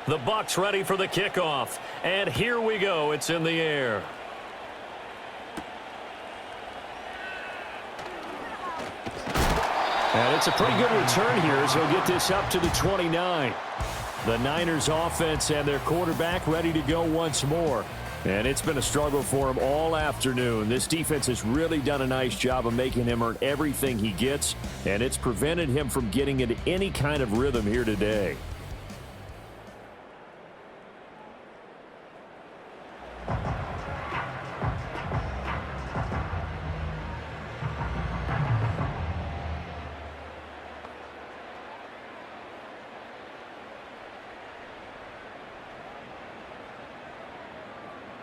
The Bucs ready for the kickoff. And here we go. It's in the air. And it's a pretty good return here as he'll get this up to the 29. The Niners offense and their quarterback ready to go once more. And it's been a struggle for him all afternoon. This defense has really done a nice job of making him earn everything he gets, and it's prevented him from getting into any kind of rhythm here today.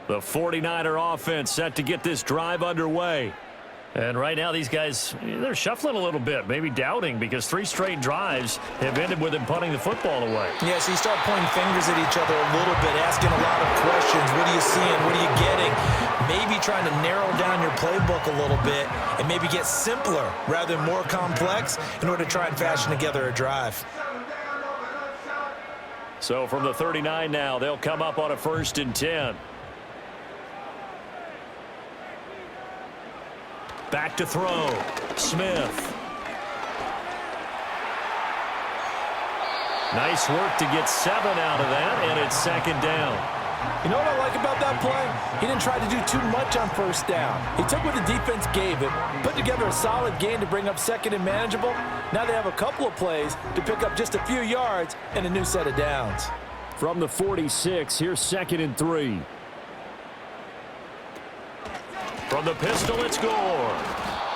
The 49er offense set to get this drive underway. And right now these guys, they're shuffling a little bit, maybe doubting, because 3 straight drives have ended with him punting the football away. Yeah, so you start pointing fingers at each other a little bit, asking a lot of questions. What are you seeing? What are you getting? Maybe trying to narrow down your playbook a little bit and maybe get simpler rather than more complex in order to try and fashion together a drive. So from the 39 now, they'll come up on a 1st and 10. Back to throw. Smith. Nice work to get 7 out of that, and it's 2nd down. You know what I like about that play? He didn't try to do too much on 1st down. He took what the defense gave him, put together a solid game to bring up 2nd and manageable. Now they have a couple of plays to pick up just a few yards and a new set of downs. From the 46, here's 2nd and 3. From the pistol, it's Gore.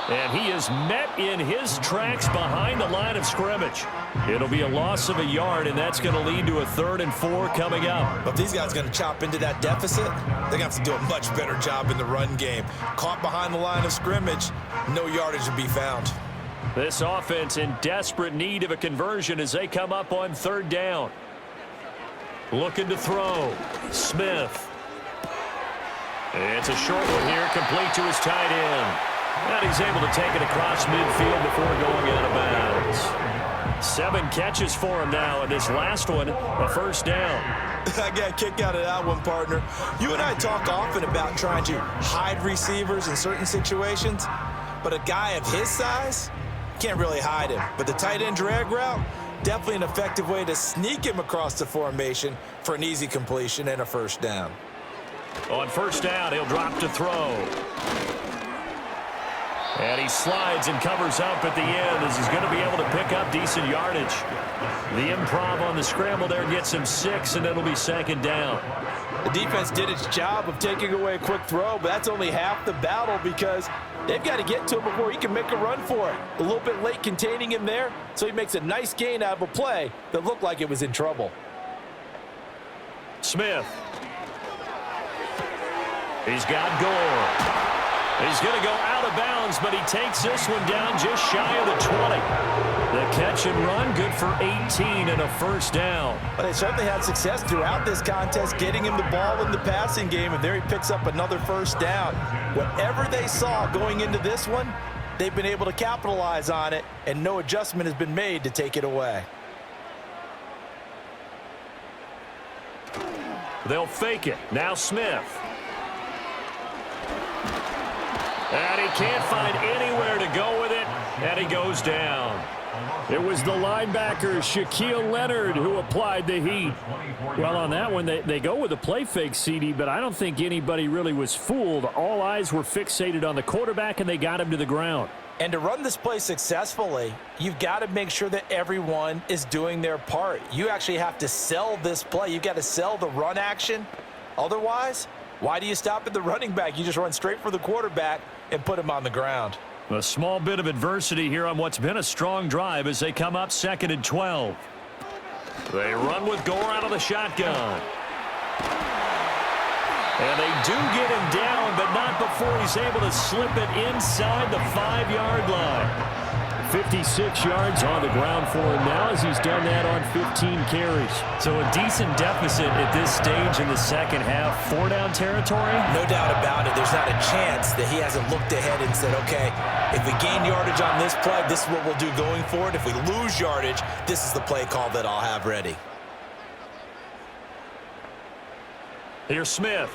And he is met in his tracks behind the line of scrimmage. It'll be a loss of a yard, and that's going to lead to a 3rd and 4 coming up. But if these guys are going to chop into that deficit, they're going to have to do a much better job in the run game. Caught behind the line of scrimmage, no yardage to be found. This offense in desperate need of a conversion as they come up on 3rd down. Looking to throw. Smith. It's a short one here, complete to his tight end. And he's able to take it across midfield before going out of bounds. 7 catches for him now, and this last one, a 1st down. I got a kick out of that one, partner. You and I talk often about trying to hide receivers in certain situations, but a guy of his size can't really hide him. But the tight end drag route, definitely an effective way to sneak him across the formation for an easy completion and a 1st down. On 1st down, he'll drop to throw. And he slides and covers up at the end as he's going to be able to pick up decent yardage. The improv on the scramble there gets him 6, and it'll be second down. The defense did its job of taking away a quick throw, but that's only half the battle because they've got to get to him before he can make a run for it. A little bit late containing him there, so he makes a nice gain out of a play that looked like it was in trouble. Smith. He's got Gore. He's going to go out of bounds, but he takes this one down just shy of the 20. The catch and run, good for 18 and a first down. But they certainly had success throughout this contest, getting him the ball in the passing game, and there he picks up another first down. Whatever they saw going into this one, they've been able to capitalize on it, and no adjustment has been made to take it away. They'll fake it. Now Smith. And he can't find anywhere to go with it, and he goes down. It was the linebacker, Shaquille Leonard, who applied the heat. Well, on that one, they go with a play fake, CD, but I don't think anybody really was fooled. All eyes were fixated on the quarterback, and they got him to the ground. And to run this play successfully, you've got to make sure that everyone is doing their part. You actually have to sell this play. You've got to sell the run action. Otherwise, why do you stop at the running back? You just run straight for the quarterback and put him on the ground. A small bit of adversity here on what's been a strong drive as they come up 2nd and 12. They run with Gore out of the shotgun. And they do get him down, but not before he's able to slip it inside the 5-yard line. 56 yards on the ground for him now as he's done that on 15 carries. So a decent deficit at this stage in the second half. 4-down territory? No doubt about it. There's not a chance that he hasn't looked ahead and said, okay, if we gain yardage on this play, this is what we'll do going forward. If we lose yardage, this is the play call that I'll have ready. Here's Smith.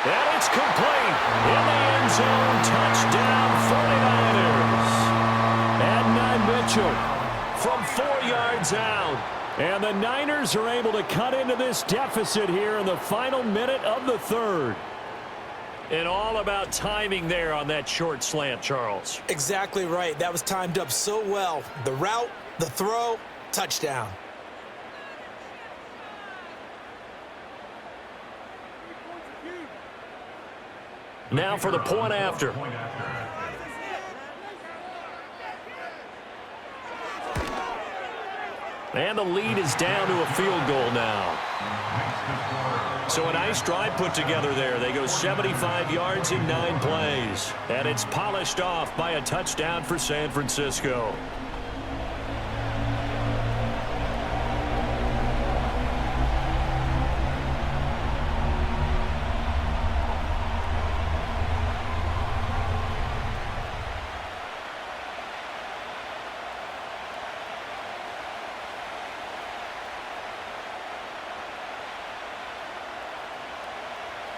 And it's complete. In the end zone, touchdown 49ers. Adnan Mitchell from 4 yards out. And the Niners are able to cut into this deficit here in the final minute of the third. And all about timing there on that short slant, Charles. Exactly right. That was timed up so well. The route, the throw, touchdown. Now for the point after. And the lead is down to a field goal now. So a nice drive put together there. They go 75 yards in 9 plays. And it's polished off by a touchdown for San Francisco.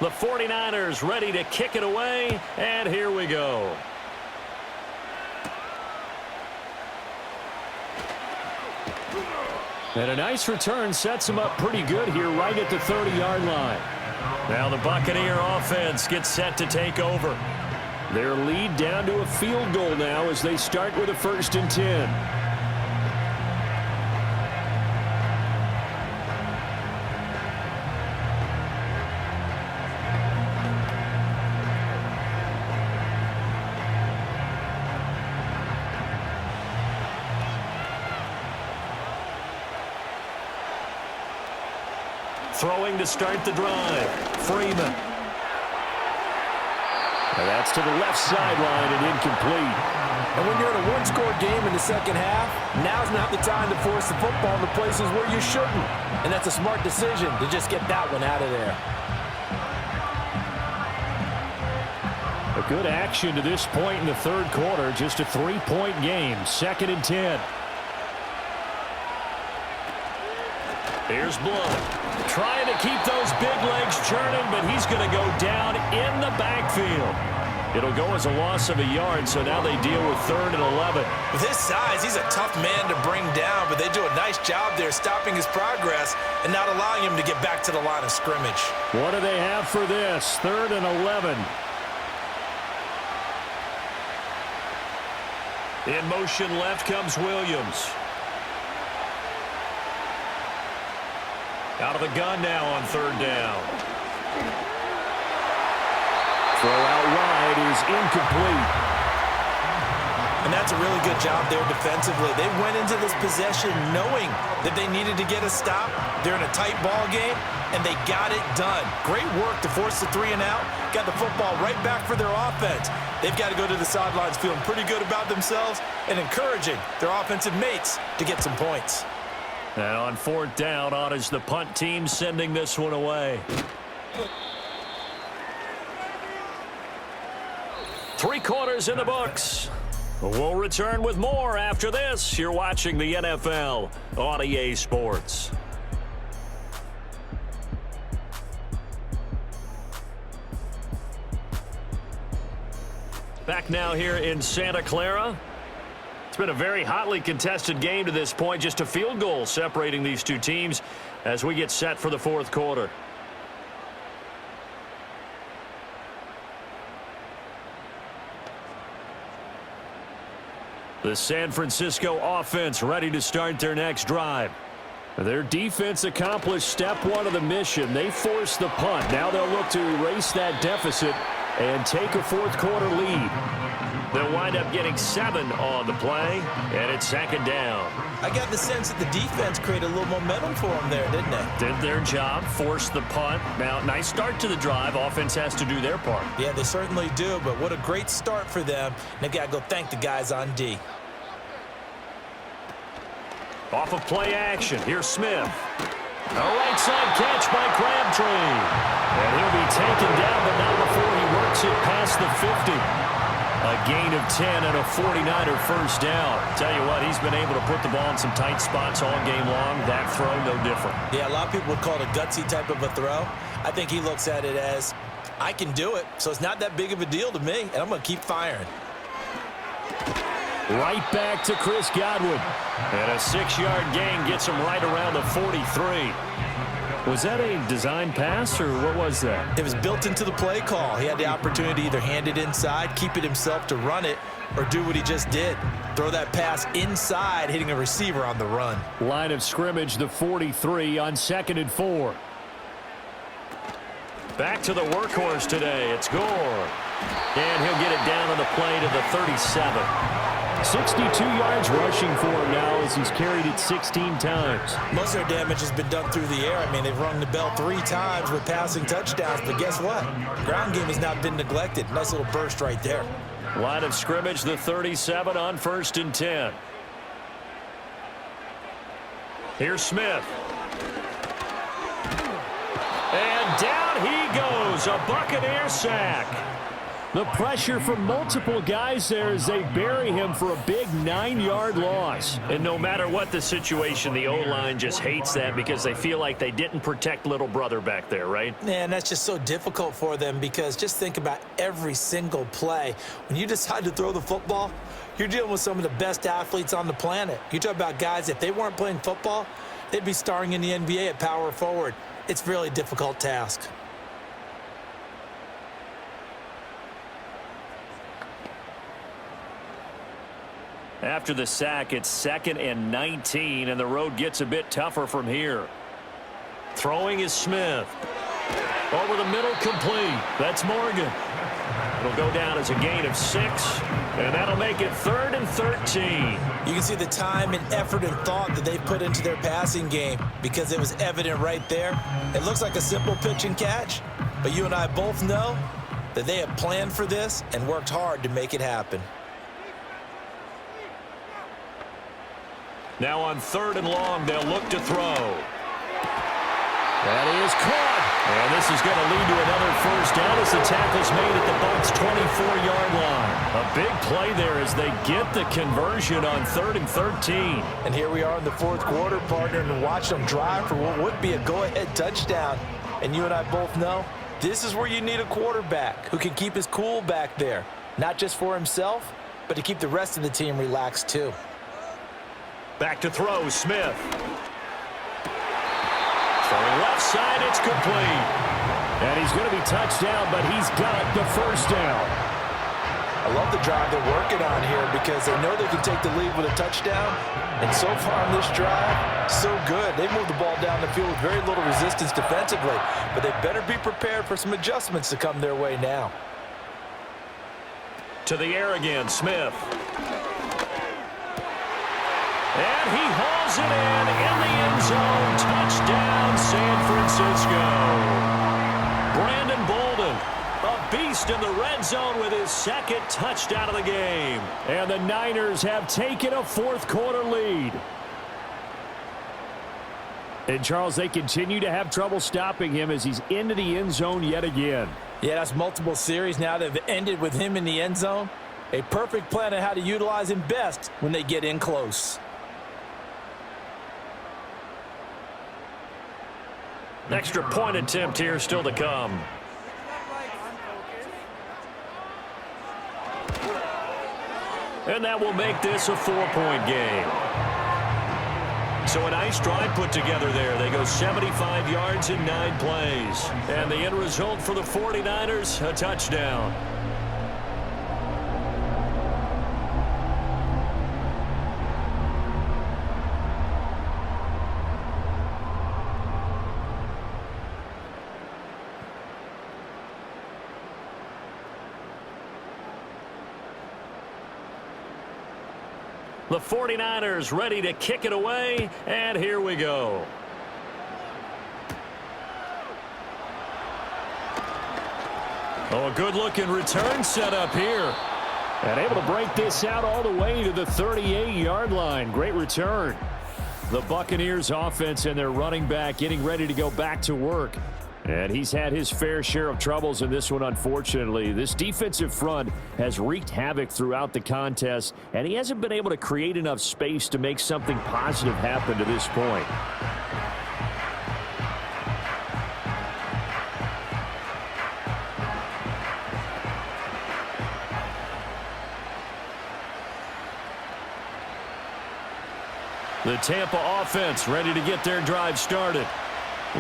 The 49ers ready to kick it away, and here we go. And a nice return sets them up pretty good here right at the 30-yard line. Now the Buccaneer offense gets set to take over. Their lead down to a field goal now as they start with a 1st and 10. Throwing to start the drive. Freeman. And that's to the left sideline and incomplete. And when you're in a one-score game in the second half, now's not the time to force the football into places where you shouldn't. And that's a smart decision to just get that one out of there. A good action to this point in the third quarter. Just a 3-point game. 2nd and 10. Here's Blunt. Trying to keep those big legs churning, but he's going to go down in the backfield. It'll go as a loss of a yard, so now they deal with 3rd and 11. With his size, he's a tough man to bring down, but they do a nice job there stopping his progress and not allowing him to get back to the line of scrimmage. What do they have for this? 3rd and 11. In motion left comes Williams. Out of the gun now on third down. Throw out wide is incomplete. And that's a really good job there defensively. They went into this possession knowing that they needed to get a stop. They're in a tight ball game, and they got it done. Great work to force the 3 and out. Got the football right back for their offense. They've got to go to the sidelines feeling pretty good about themselves and encouraging their offensive mates to get some points. And on fourth down, on is the punt team sending this one away. 3 quarters in the books. We'll return with more after this. You're watching the NFL on EA Sports. Back now here in Santa Clara. It's been a very hotly contested game to this point. Just a field goal separating these two teams as we get set for the fourth quarter. The San Francisco offense ready to start their next drive. Their defense accomplished step 1 of the mission. They forced the punt. Now they'll look to erase that deficit and take a fourth quarter lead. They'll wind up getting 7 on the play, and it's second down. I got the sense that the defense created a little momentum for them there, didn't they? Did their job, forced the punt. Now, nice start to the drive. Offense has to do their part. Yeah, they certainly do, but what a great start for them. And they got to go thank the guys on D. Off of play action, here's Smith. A right side catch by Crabtree. And he'll be taken down, but not before he works it past the 50. A gain of 10 and a 49er first down. Tell you what, he's been able to put the ball in some tight spots all game long. That throw, no different. Yeah, a lot of people would call it a gutsy type of a throw. I think he looks at it as, I can do it, so it's not that big of a deal to me, and I'm going to keep firing. Right back to Chris Godwin. And a 6-yard gain gets him right around the 43. Was that a design pass, or what was that? It was built into the play call. He had the opportunity to either hand it inside, keep it himself to run it, or do what he just did. Throw that pass inside, hitting a receiver on the run. Line of scrimmage, the 43 on 2nd and 4. Back to the workhorse today. It's Gore. And he'll get it down on the play to the 37. 62 yards rushing for him now as he's carried it 16 times. Most of their damage has been done through the air. I mean, they've rung the bell 3 times with passing touchdowns, but guess what? Ground game has not been neglected. Nice little burst right there. Line of scrimmage, the 37 on 1st and 10. Here's Smith. And down he goes, a Buccaneer sack. The pressure from multiple guys there as they bury him for a big 9-yard loss. And no matter what the situation, the O-line just hates that because they feel like they didn't protect little brother back there, right? Man, that's just so difficult for them because just think about every single play. When you decide to throw the football, you're dealing with some of the best athletes on the planet. You talk about guys, if they weren't playing football, they'd be starring in the NBA at power forward. It's a really difficult task. After the sack, it's 2nd and 19, and the road gets a bit tougher from here. Throwing is Smith. Over the middle, complete. That's Morgan. It'll go down as a gain of 6, and that'll make it 3rd and 13. You can see the time and effort and thought that they've put into their passing game because it was evident right there. It looks like a simple pitch and catch, but you and I both know that they have planned for this and worked hard to make it happen. Now on 3rd and long, they'll look to throw. That is caught. And this is going to lead to another first down as the tackle's made at the Bucs' 24-yard line. A big play there as they get the conversion on 3rd and 13. And here we are in the fourth quarter, partner, and watch them drive for what would be a go-ahead touchdown. And you and I both know this is where you need a quarterback who can keep his cool back there, not just for himself, but to keep the rest of the team relaxed too. Back to throw, Smith. Throwing left side, it's complete. And he's going to be touched down, but he's got the first down. I love the drive they're working on here because they know they can take the lead with a touchdown. And so far on this drive, so good. They moved the ball down the field with very little resistance defensively, but they better be prepared for some adjustments to come their way now. To the air again, Smith. And he hauls it in the end zone. Touchdown, San Francisco. Brandon Bolden, a beast in the red zone with his second touchdown of the game. And the Niners have taken a fourth-quarter lead. And, Charles, they continue to have trouble stopping him as he's into the end zone yet again. Yeah, that's multiple series now that have ended with him in the end zone. A perfect plan on how to utilize him best when they get in close. Extra point attempt here still to come. And that will make this a 4-point game. So a nice drive put together there. They go 75 yards in 9 plays. And the end result for the 49ers, a touchdown. The 49ers ready to kick it away, and here we go. Oh, a good-looking return set up here. And able to break this out all the way to the 38-yard line. Great return. The Buccaneers offense and their running back getting ready to go back to work. And he's had his fair share of troubles in this one, unfortunately. This defensive front has wreaked havoc throughout the contest, and he hasn't been able to create enough space to make something positive happen to this point. The Tampa offense ready to get their drive started.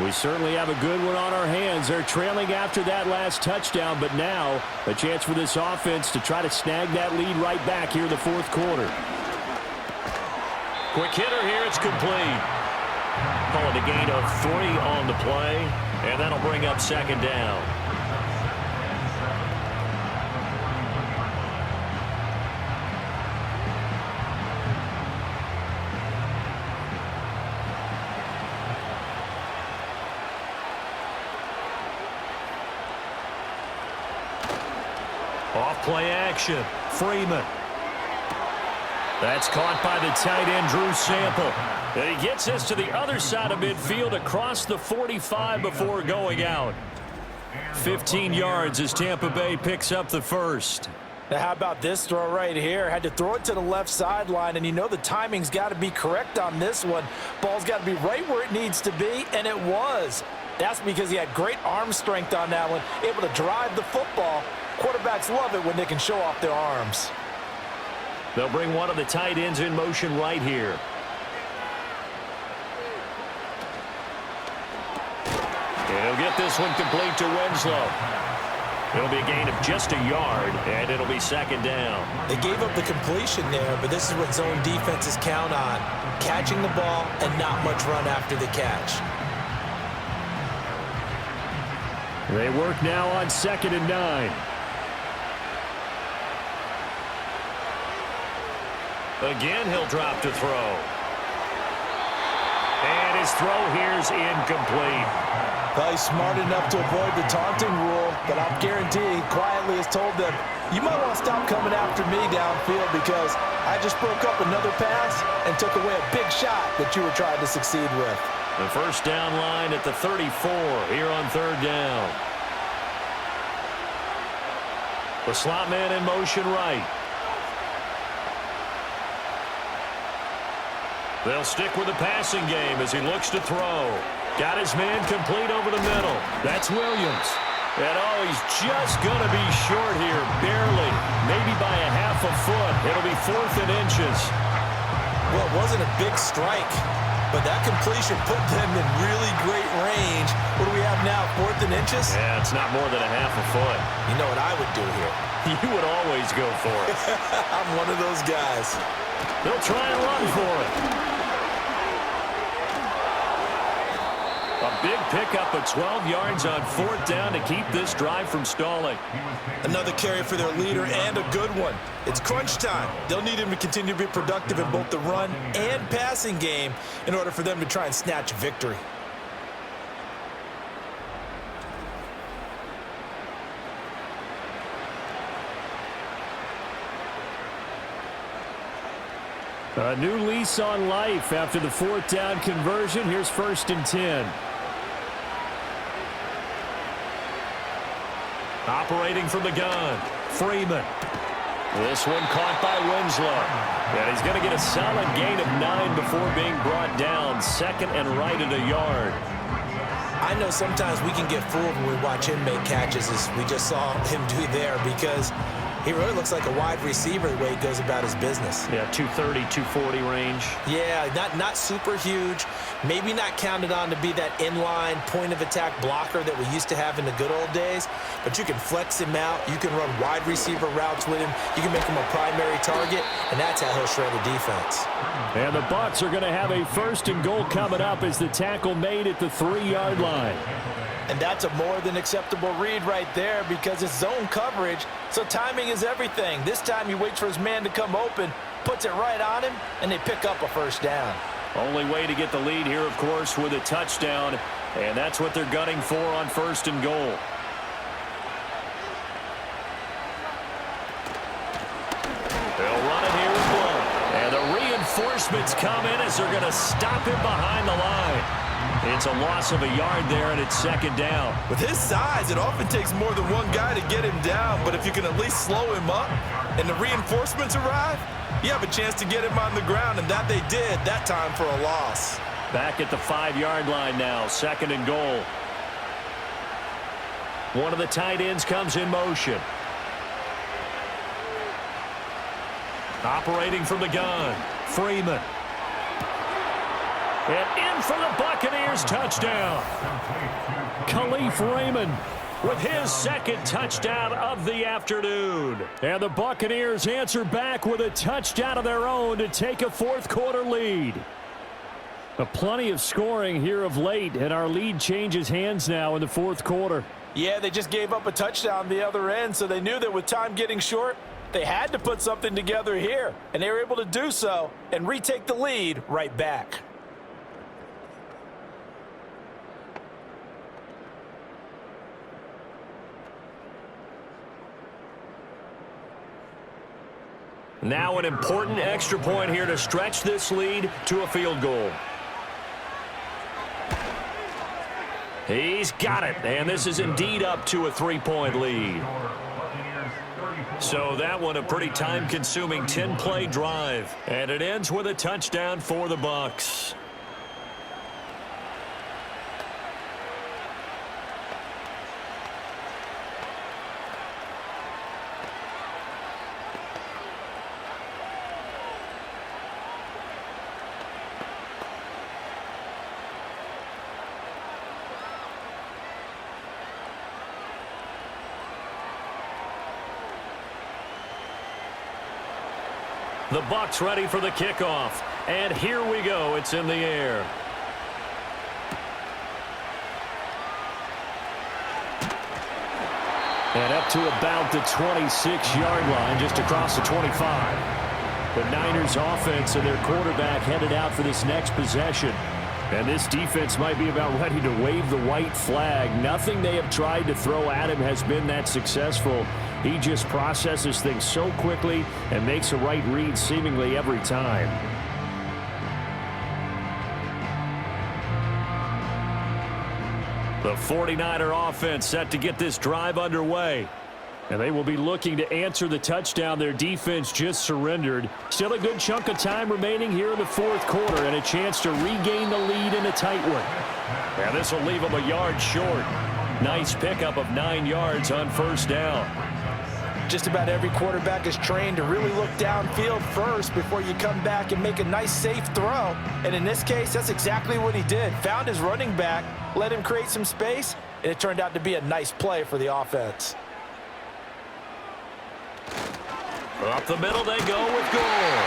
We certainly have a good one on our hands. They're trailing after that last touchdown, but now a chance for this offense to try to snag that lead right back here in the fourth quarter. Quick hitter here, it's complete. Call it a gain of 3 on the play, and that'll bring up second down. Off-play action. Freeman. That's caught by the tight end, Drew Sample. And he gets us to the other side of midfield across the 45 before going out. 15 yards as Tampa Bay picks up the first. Now, how about this throw right here? Had to throw it to the left sideline, and you know the timing's got to be correct on this one. Ball's got to be right where it needs to be, and it was. That's because he had great arm strength on that one, able to drive the football. Quarterbacks love it when they can show off their arms. They'll bring one of the tight ends in motion right here. And he'll get this one complete to Winslow. It'll be a gain of just a yard, and it'll be second down. They gave up the completion there, but this is what zone defenses count on. Catching the ball and not much run after the catch. They work now on 2nd and 9. Again, he'll drop to throw. And his throw here's incomplete. Well, he's smart enough to avoid the taunting rule, but I'm guaranteeing he quietly has told them, you might want to stop coming after me downfield because I just broke up another pass and took away a big shot that you were trying to succeed with. The first down line at the 34 here on 3rd down. The slot man in motion right. They'll stick with the passing game as he looks to throw. Got his man complete over the middle. That's Williams. And oh, he's just going to be short here, barely, maybe by a half a foot. It'll be 4th and inches. Well, it wasn't a big strike, but that completion put them in really great range. What do we have now, 4th and inches? Yeah, it's not more than a half a foot. You know what I would do here? You would always go for it. I'm one of those guys. They'll try and run for it. A big pickup of 12 yards on 4th down to keep this drive from stalling. Another carry for their leader and a good one. It's crunch time. They'll need him to continue to be productive in both the run and passing game in order for them to try and snatch a victory. A new lease on life after the 4th down conversion. Here's 1st and 10. Operating from the gun, Freeman. This one caught by Winslow. And he's going to get a solid gain of 9 before being brought down. 2nd and right at a yard. I know sometimes we can get fooled when we watch him make catches, as we just saw him do there, because he really looks like a wide receiver the way he goes about his business. Yeah, 230, 240 range. Yeah, not super huge. Maybe not counted on to be that inline point-of-attack blocker that we used to have in the good old days. But you can flex him out. You can run wide receiver routes with him. You can make him a primary target, and that's how he'll shred a defense. And the Bucs are going to have a 1st and goal coming up as the tackle made at the 3-yard line. And that's a more than acceptable read right there because it's zone coverage, so timing is everything. This time he waits for his man to come open, puts it right on him, and they pick up a 1st down. Only way to get the lead here, of course, with a touchdown, and that's what they're gunning for on 1st and goal. They'll run it here with one. And the reinforcements come in as they're going to stop him behind the line. It's a loss of a yard there, and it's 2nd down. With his size, it often takes more than one guy to get him down, but if you can at least slow him up and the reinforcements arrive, you have a chance to get him on the ground, and that they did that time for a loss. Back at the 5-yard line now, 2nd and goal. One of the tight ends comes in motion. Operating from the gun, Freeman. And in for the Buccaneers, touchdown. Khalif Raymond with his 2nd touchdown of the afternoon. And the Buccaneers answer back with a touchdown of their own to take a 4th quarter lead. Plenty of scoring here of late, and our lead changes hands now in the 4th quarter. Yeah, they just gave up a touchdown the other end, so they knew that with time getting short, they had to put something together here, and they were able to do so and retake the lead right back. Now an important extra point here to stretch this lead to a field goal. He's got it, and this is indeed up to a 3-point lead. So that one a pretty time-consuming 10-play drive, and it ends with a touchdown for the Bucs. The Bucs ready for the kickoff. And here we go. It's in the air. And up to about the 26-yard line, just across the 25. The Niners offense and their quarterback headed out for this next possession. And this defense might be about ready to wave the white flag. Nothing they have tried to throw at him has been that successful. He just processes things so quickly and makes a right read seemingly every time. The 49er offense set to get this drive underway. And they will be looking to answer the touchdown their defense just surrendered. Still a good chunk of time remaining here in the 4th quarter and a chance to regain the lead in a tight one. And this will leave them a yard short. Nice pickup of 9 yards on 1st down. Just about every quarterback is trained to really look downfield first before you come back and make a nice, safe throw. And in this case, that's exactly what he did. Found his running back, let him create some space, and it turned out to be a nice play for the offense. Up the middle they go with Gore.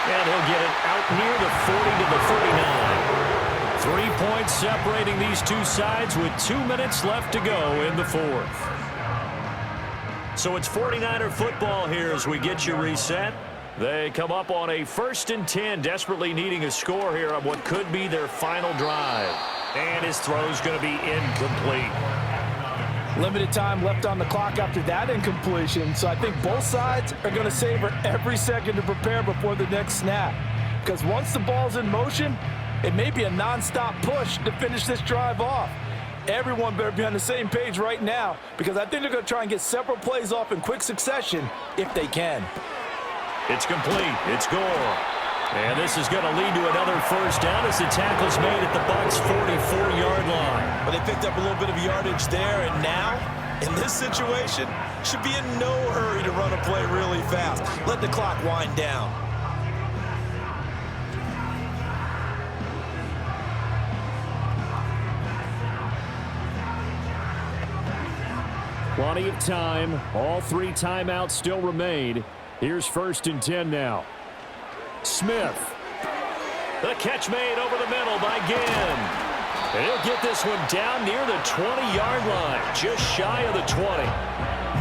And he'll get it out near the 40 to the 39. 3 points separating these two sides with 2 minutes left to go in the fourth. So it's 49er football here as we get you reset. They come up on a 1st and 10, desperately needing a score here on what could be their final drive. And his throw's going to be incomplete. Limited time left on the clock after that incompletion, so I think both sides are going to savor every second to prepare before the next snap. Because once the ball's in motion, it may be a nonstop push to finish this drive off. Everyone better be on the same page right now, because I think they're going to try and get several plays off in quick succession if they can. It's complete. It's Gore. And this is going to lead to another first down as the tackle's made at the Bucs' 44-yard line. But they picked up a little bit of yardage there, and now, in this situation, should be in no hurry to run a play really fast. Let the clock wind down. Plenty of time. All 3 timeouts still remain. Here's 1st and 10 now. Smith. The catch made over the middle by Ginn. And he'll get this one down near the 20-yard line, just shy of the 20.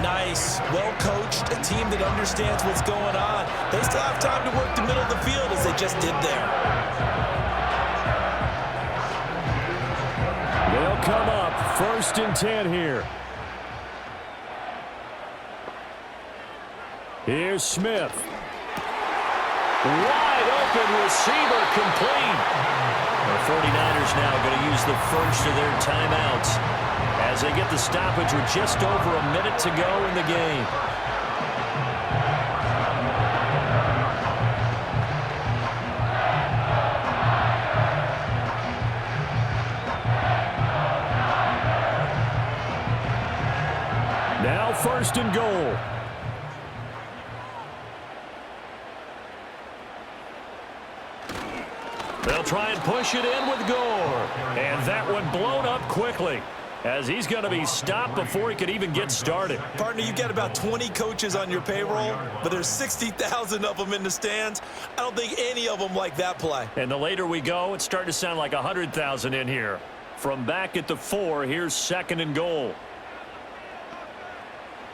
Nice, well-coached, a team that understands what's going on. They still have time to work the middle of the field as they just did there. They'll come up 1st and 10 here. Here's Smith. Wide open receiver complete. The 49ers now going to use the first of their timeouts as they get the stoppage with just over a minute to go in the game. Now 1st and goal. They'll try and push it in with Gore. And that one blown up quickly as he's going to be stopped before he could even get started. Partner, you've got about 20 coaches on your payroll, but there's 60,000 of them in the stands. I don't think any of them like that play. And the later we go, it's starting to sound like 100,000 in here. From back at the 4, here's 2nd and goal.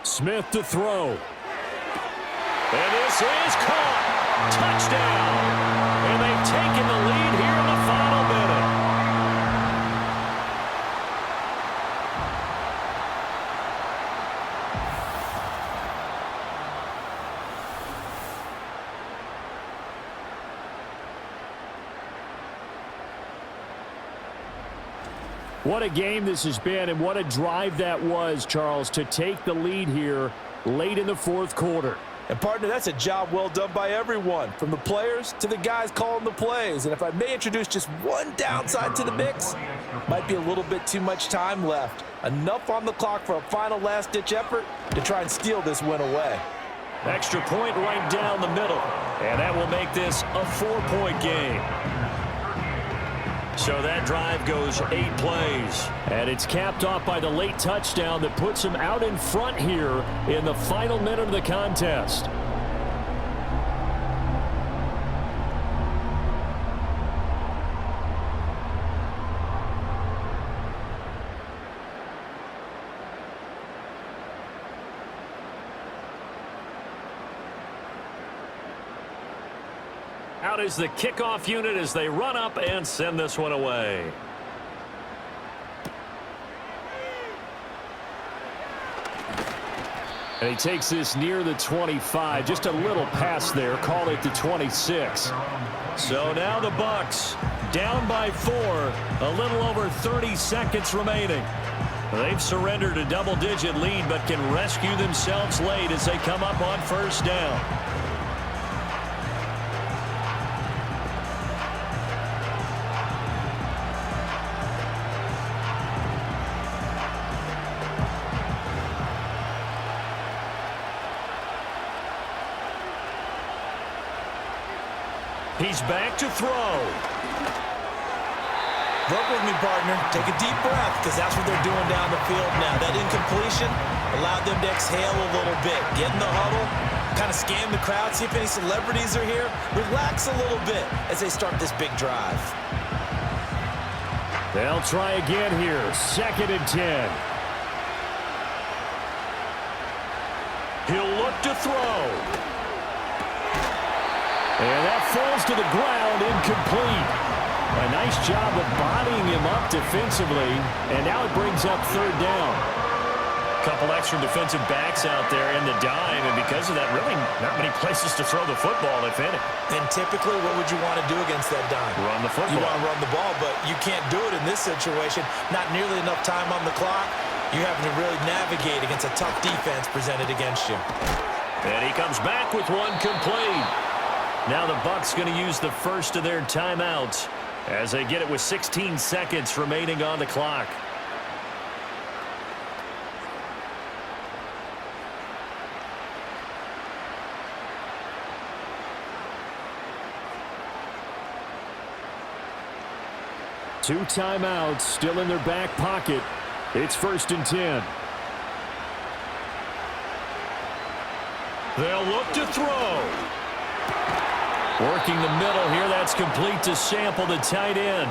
Smith to throw. And this is caught. Touchdown. And they've taken the lead here in the final minute. What a game this has been, and what a drive that was, Charles, to take the lead here late in the 4th quarter. And, partner, that's a job well done by everyone, from the players to the guys calling the plays. And if I may introduce just one downside to the mix, might be a little bit too much time left. Enough on the clock for a final last-ditch effort to try and steal this win away. Extra point right down the middle, and that will make this a 4-point game. So that drive goes 8 plays. And it's capped off by the late touchdown that puts him out in front here in the final minute of the contest. Out is the kickoff unit as they run up and send this one away. And he takes this near the 25. Just a little pass there. Call it the 26. So now the Bucs down by 4. A little over 30 seconds remaining. They've surrendered a double-digit lead but can rescue themselves late as they come up on 1st down. He's back to throw. Work with me, partner. Take a deep breath, because that's what they're doing down the field now. That incompletion allowed them to exhale a little bit, get in the huddle, kind of scan the crowd, see if any celebrities are here. Relax a little bit as they start this big drive. They'll try again here. 2nd and 10. He'll look to throw. And that falls to the ground, incomplete. A nice job of bodying him up defensively, and now it brings up 3rd down. Couple extra defensive backs out there in the dime, and because of that, really not many places to throw the football, if any. And typically, what would you want to do against that dime? Run the football. You want to run the ball, but you can't do it in this situation. Not nearly enough time on the clock. You're having to really navigate against a tough defense presented against you. And he comes back with one complete. Now the Bucs going to use the first of their timeouts as they get it with 16 seconds remaining on the clock. Two timeouts still in their back pocket. It's 1st and 10. They'll look to throw. Working the middle here. That's complete to Sample, the tight end.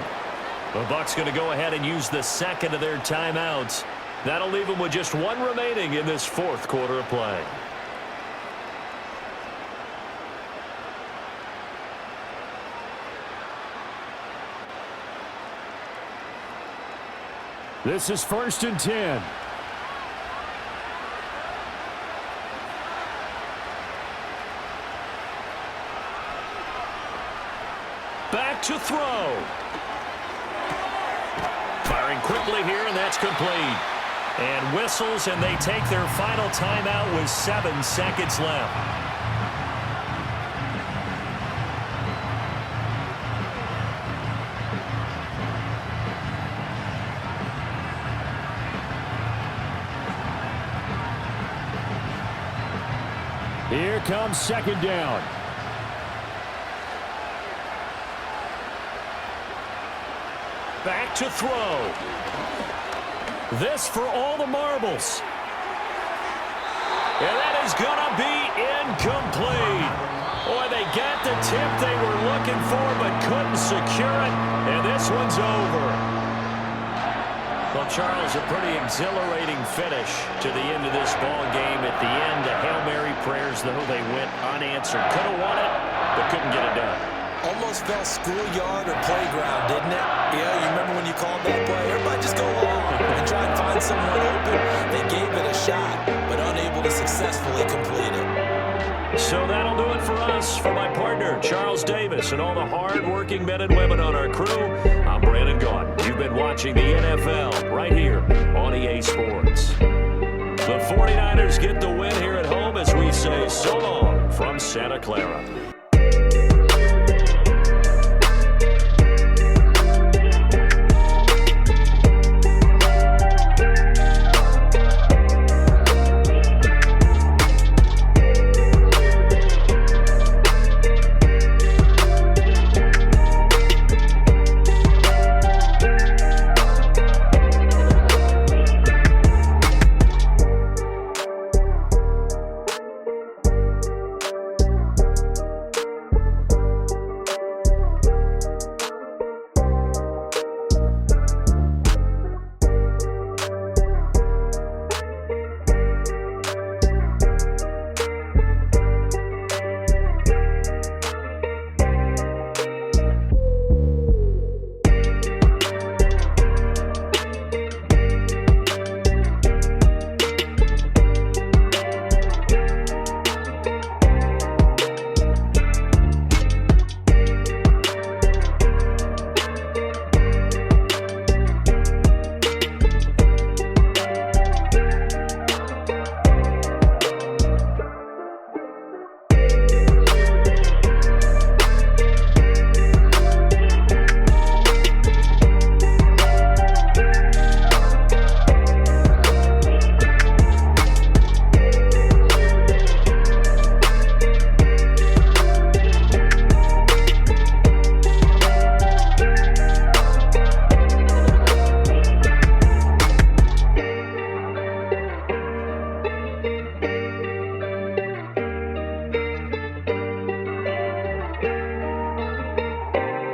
The Bucs going to go ahead and use the 2nd of their timeouts. That'll leave them with just one remaining in this 4th quarter of play. This is 1st and 10. Back to throw. Firing quickly here, and that's complete. And whistles, and they take their final timeout with 7 seconds left. Here comes 2nd down. Back to throw. This for all the marbles. And that is going to be incomplete. Boy, they got the tip they were looking for but couldn't secure it. And this one's over. Well, Charles, a pretty exhilarating finish to the end of this ball game. At the end, the Hail Mary prayers, though, they went unanswered. Could have won it, but couldn't get it done. Almost felt schoolyard or playground, didn't it? Yeah, you remember when you called that play? Everybody just go long and try and find someone open. They gave it a shot, but unable to successfully complete it. So that'll do it for us. For my partner, Charles Davis, and all the hard-working men and women on our crew, I'm Brandon Gaudin. You've been watching the NFL right here on EA Sports. The 49ers get the win here at home as we say so long from Santa Clara.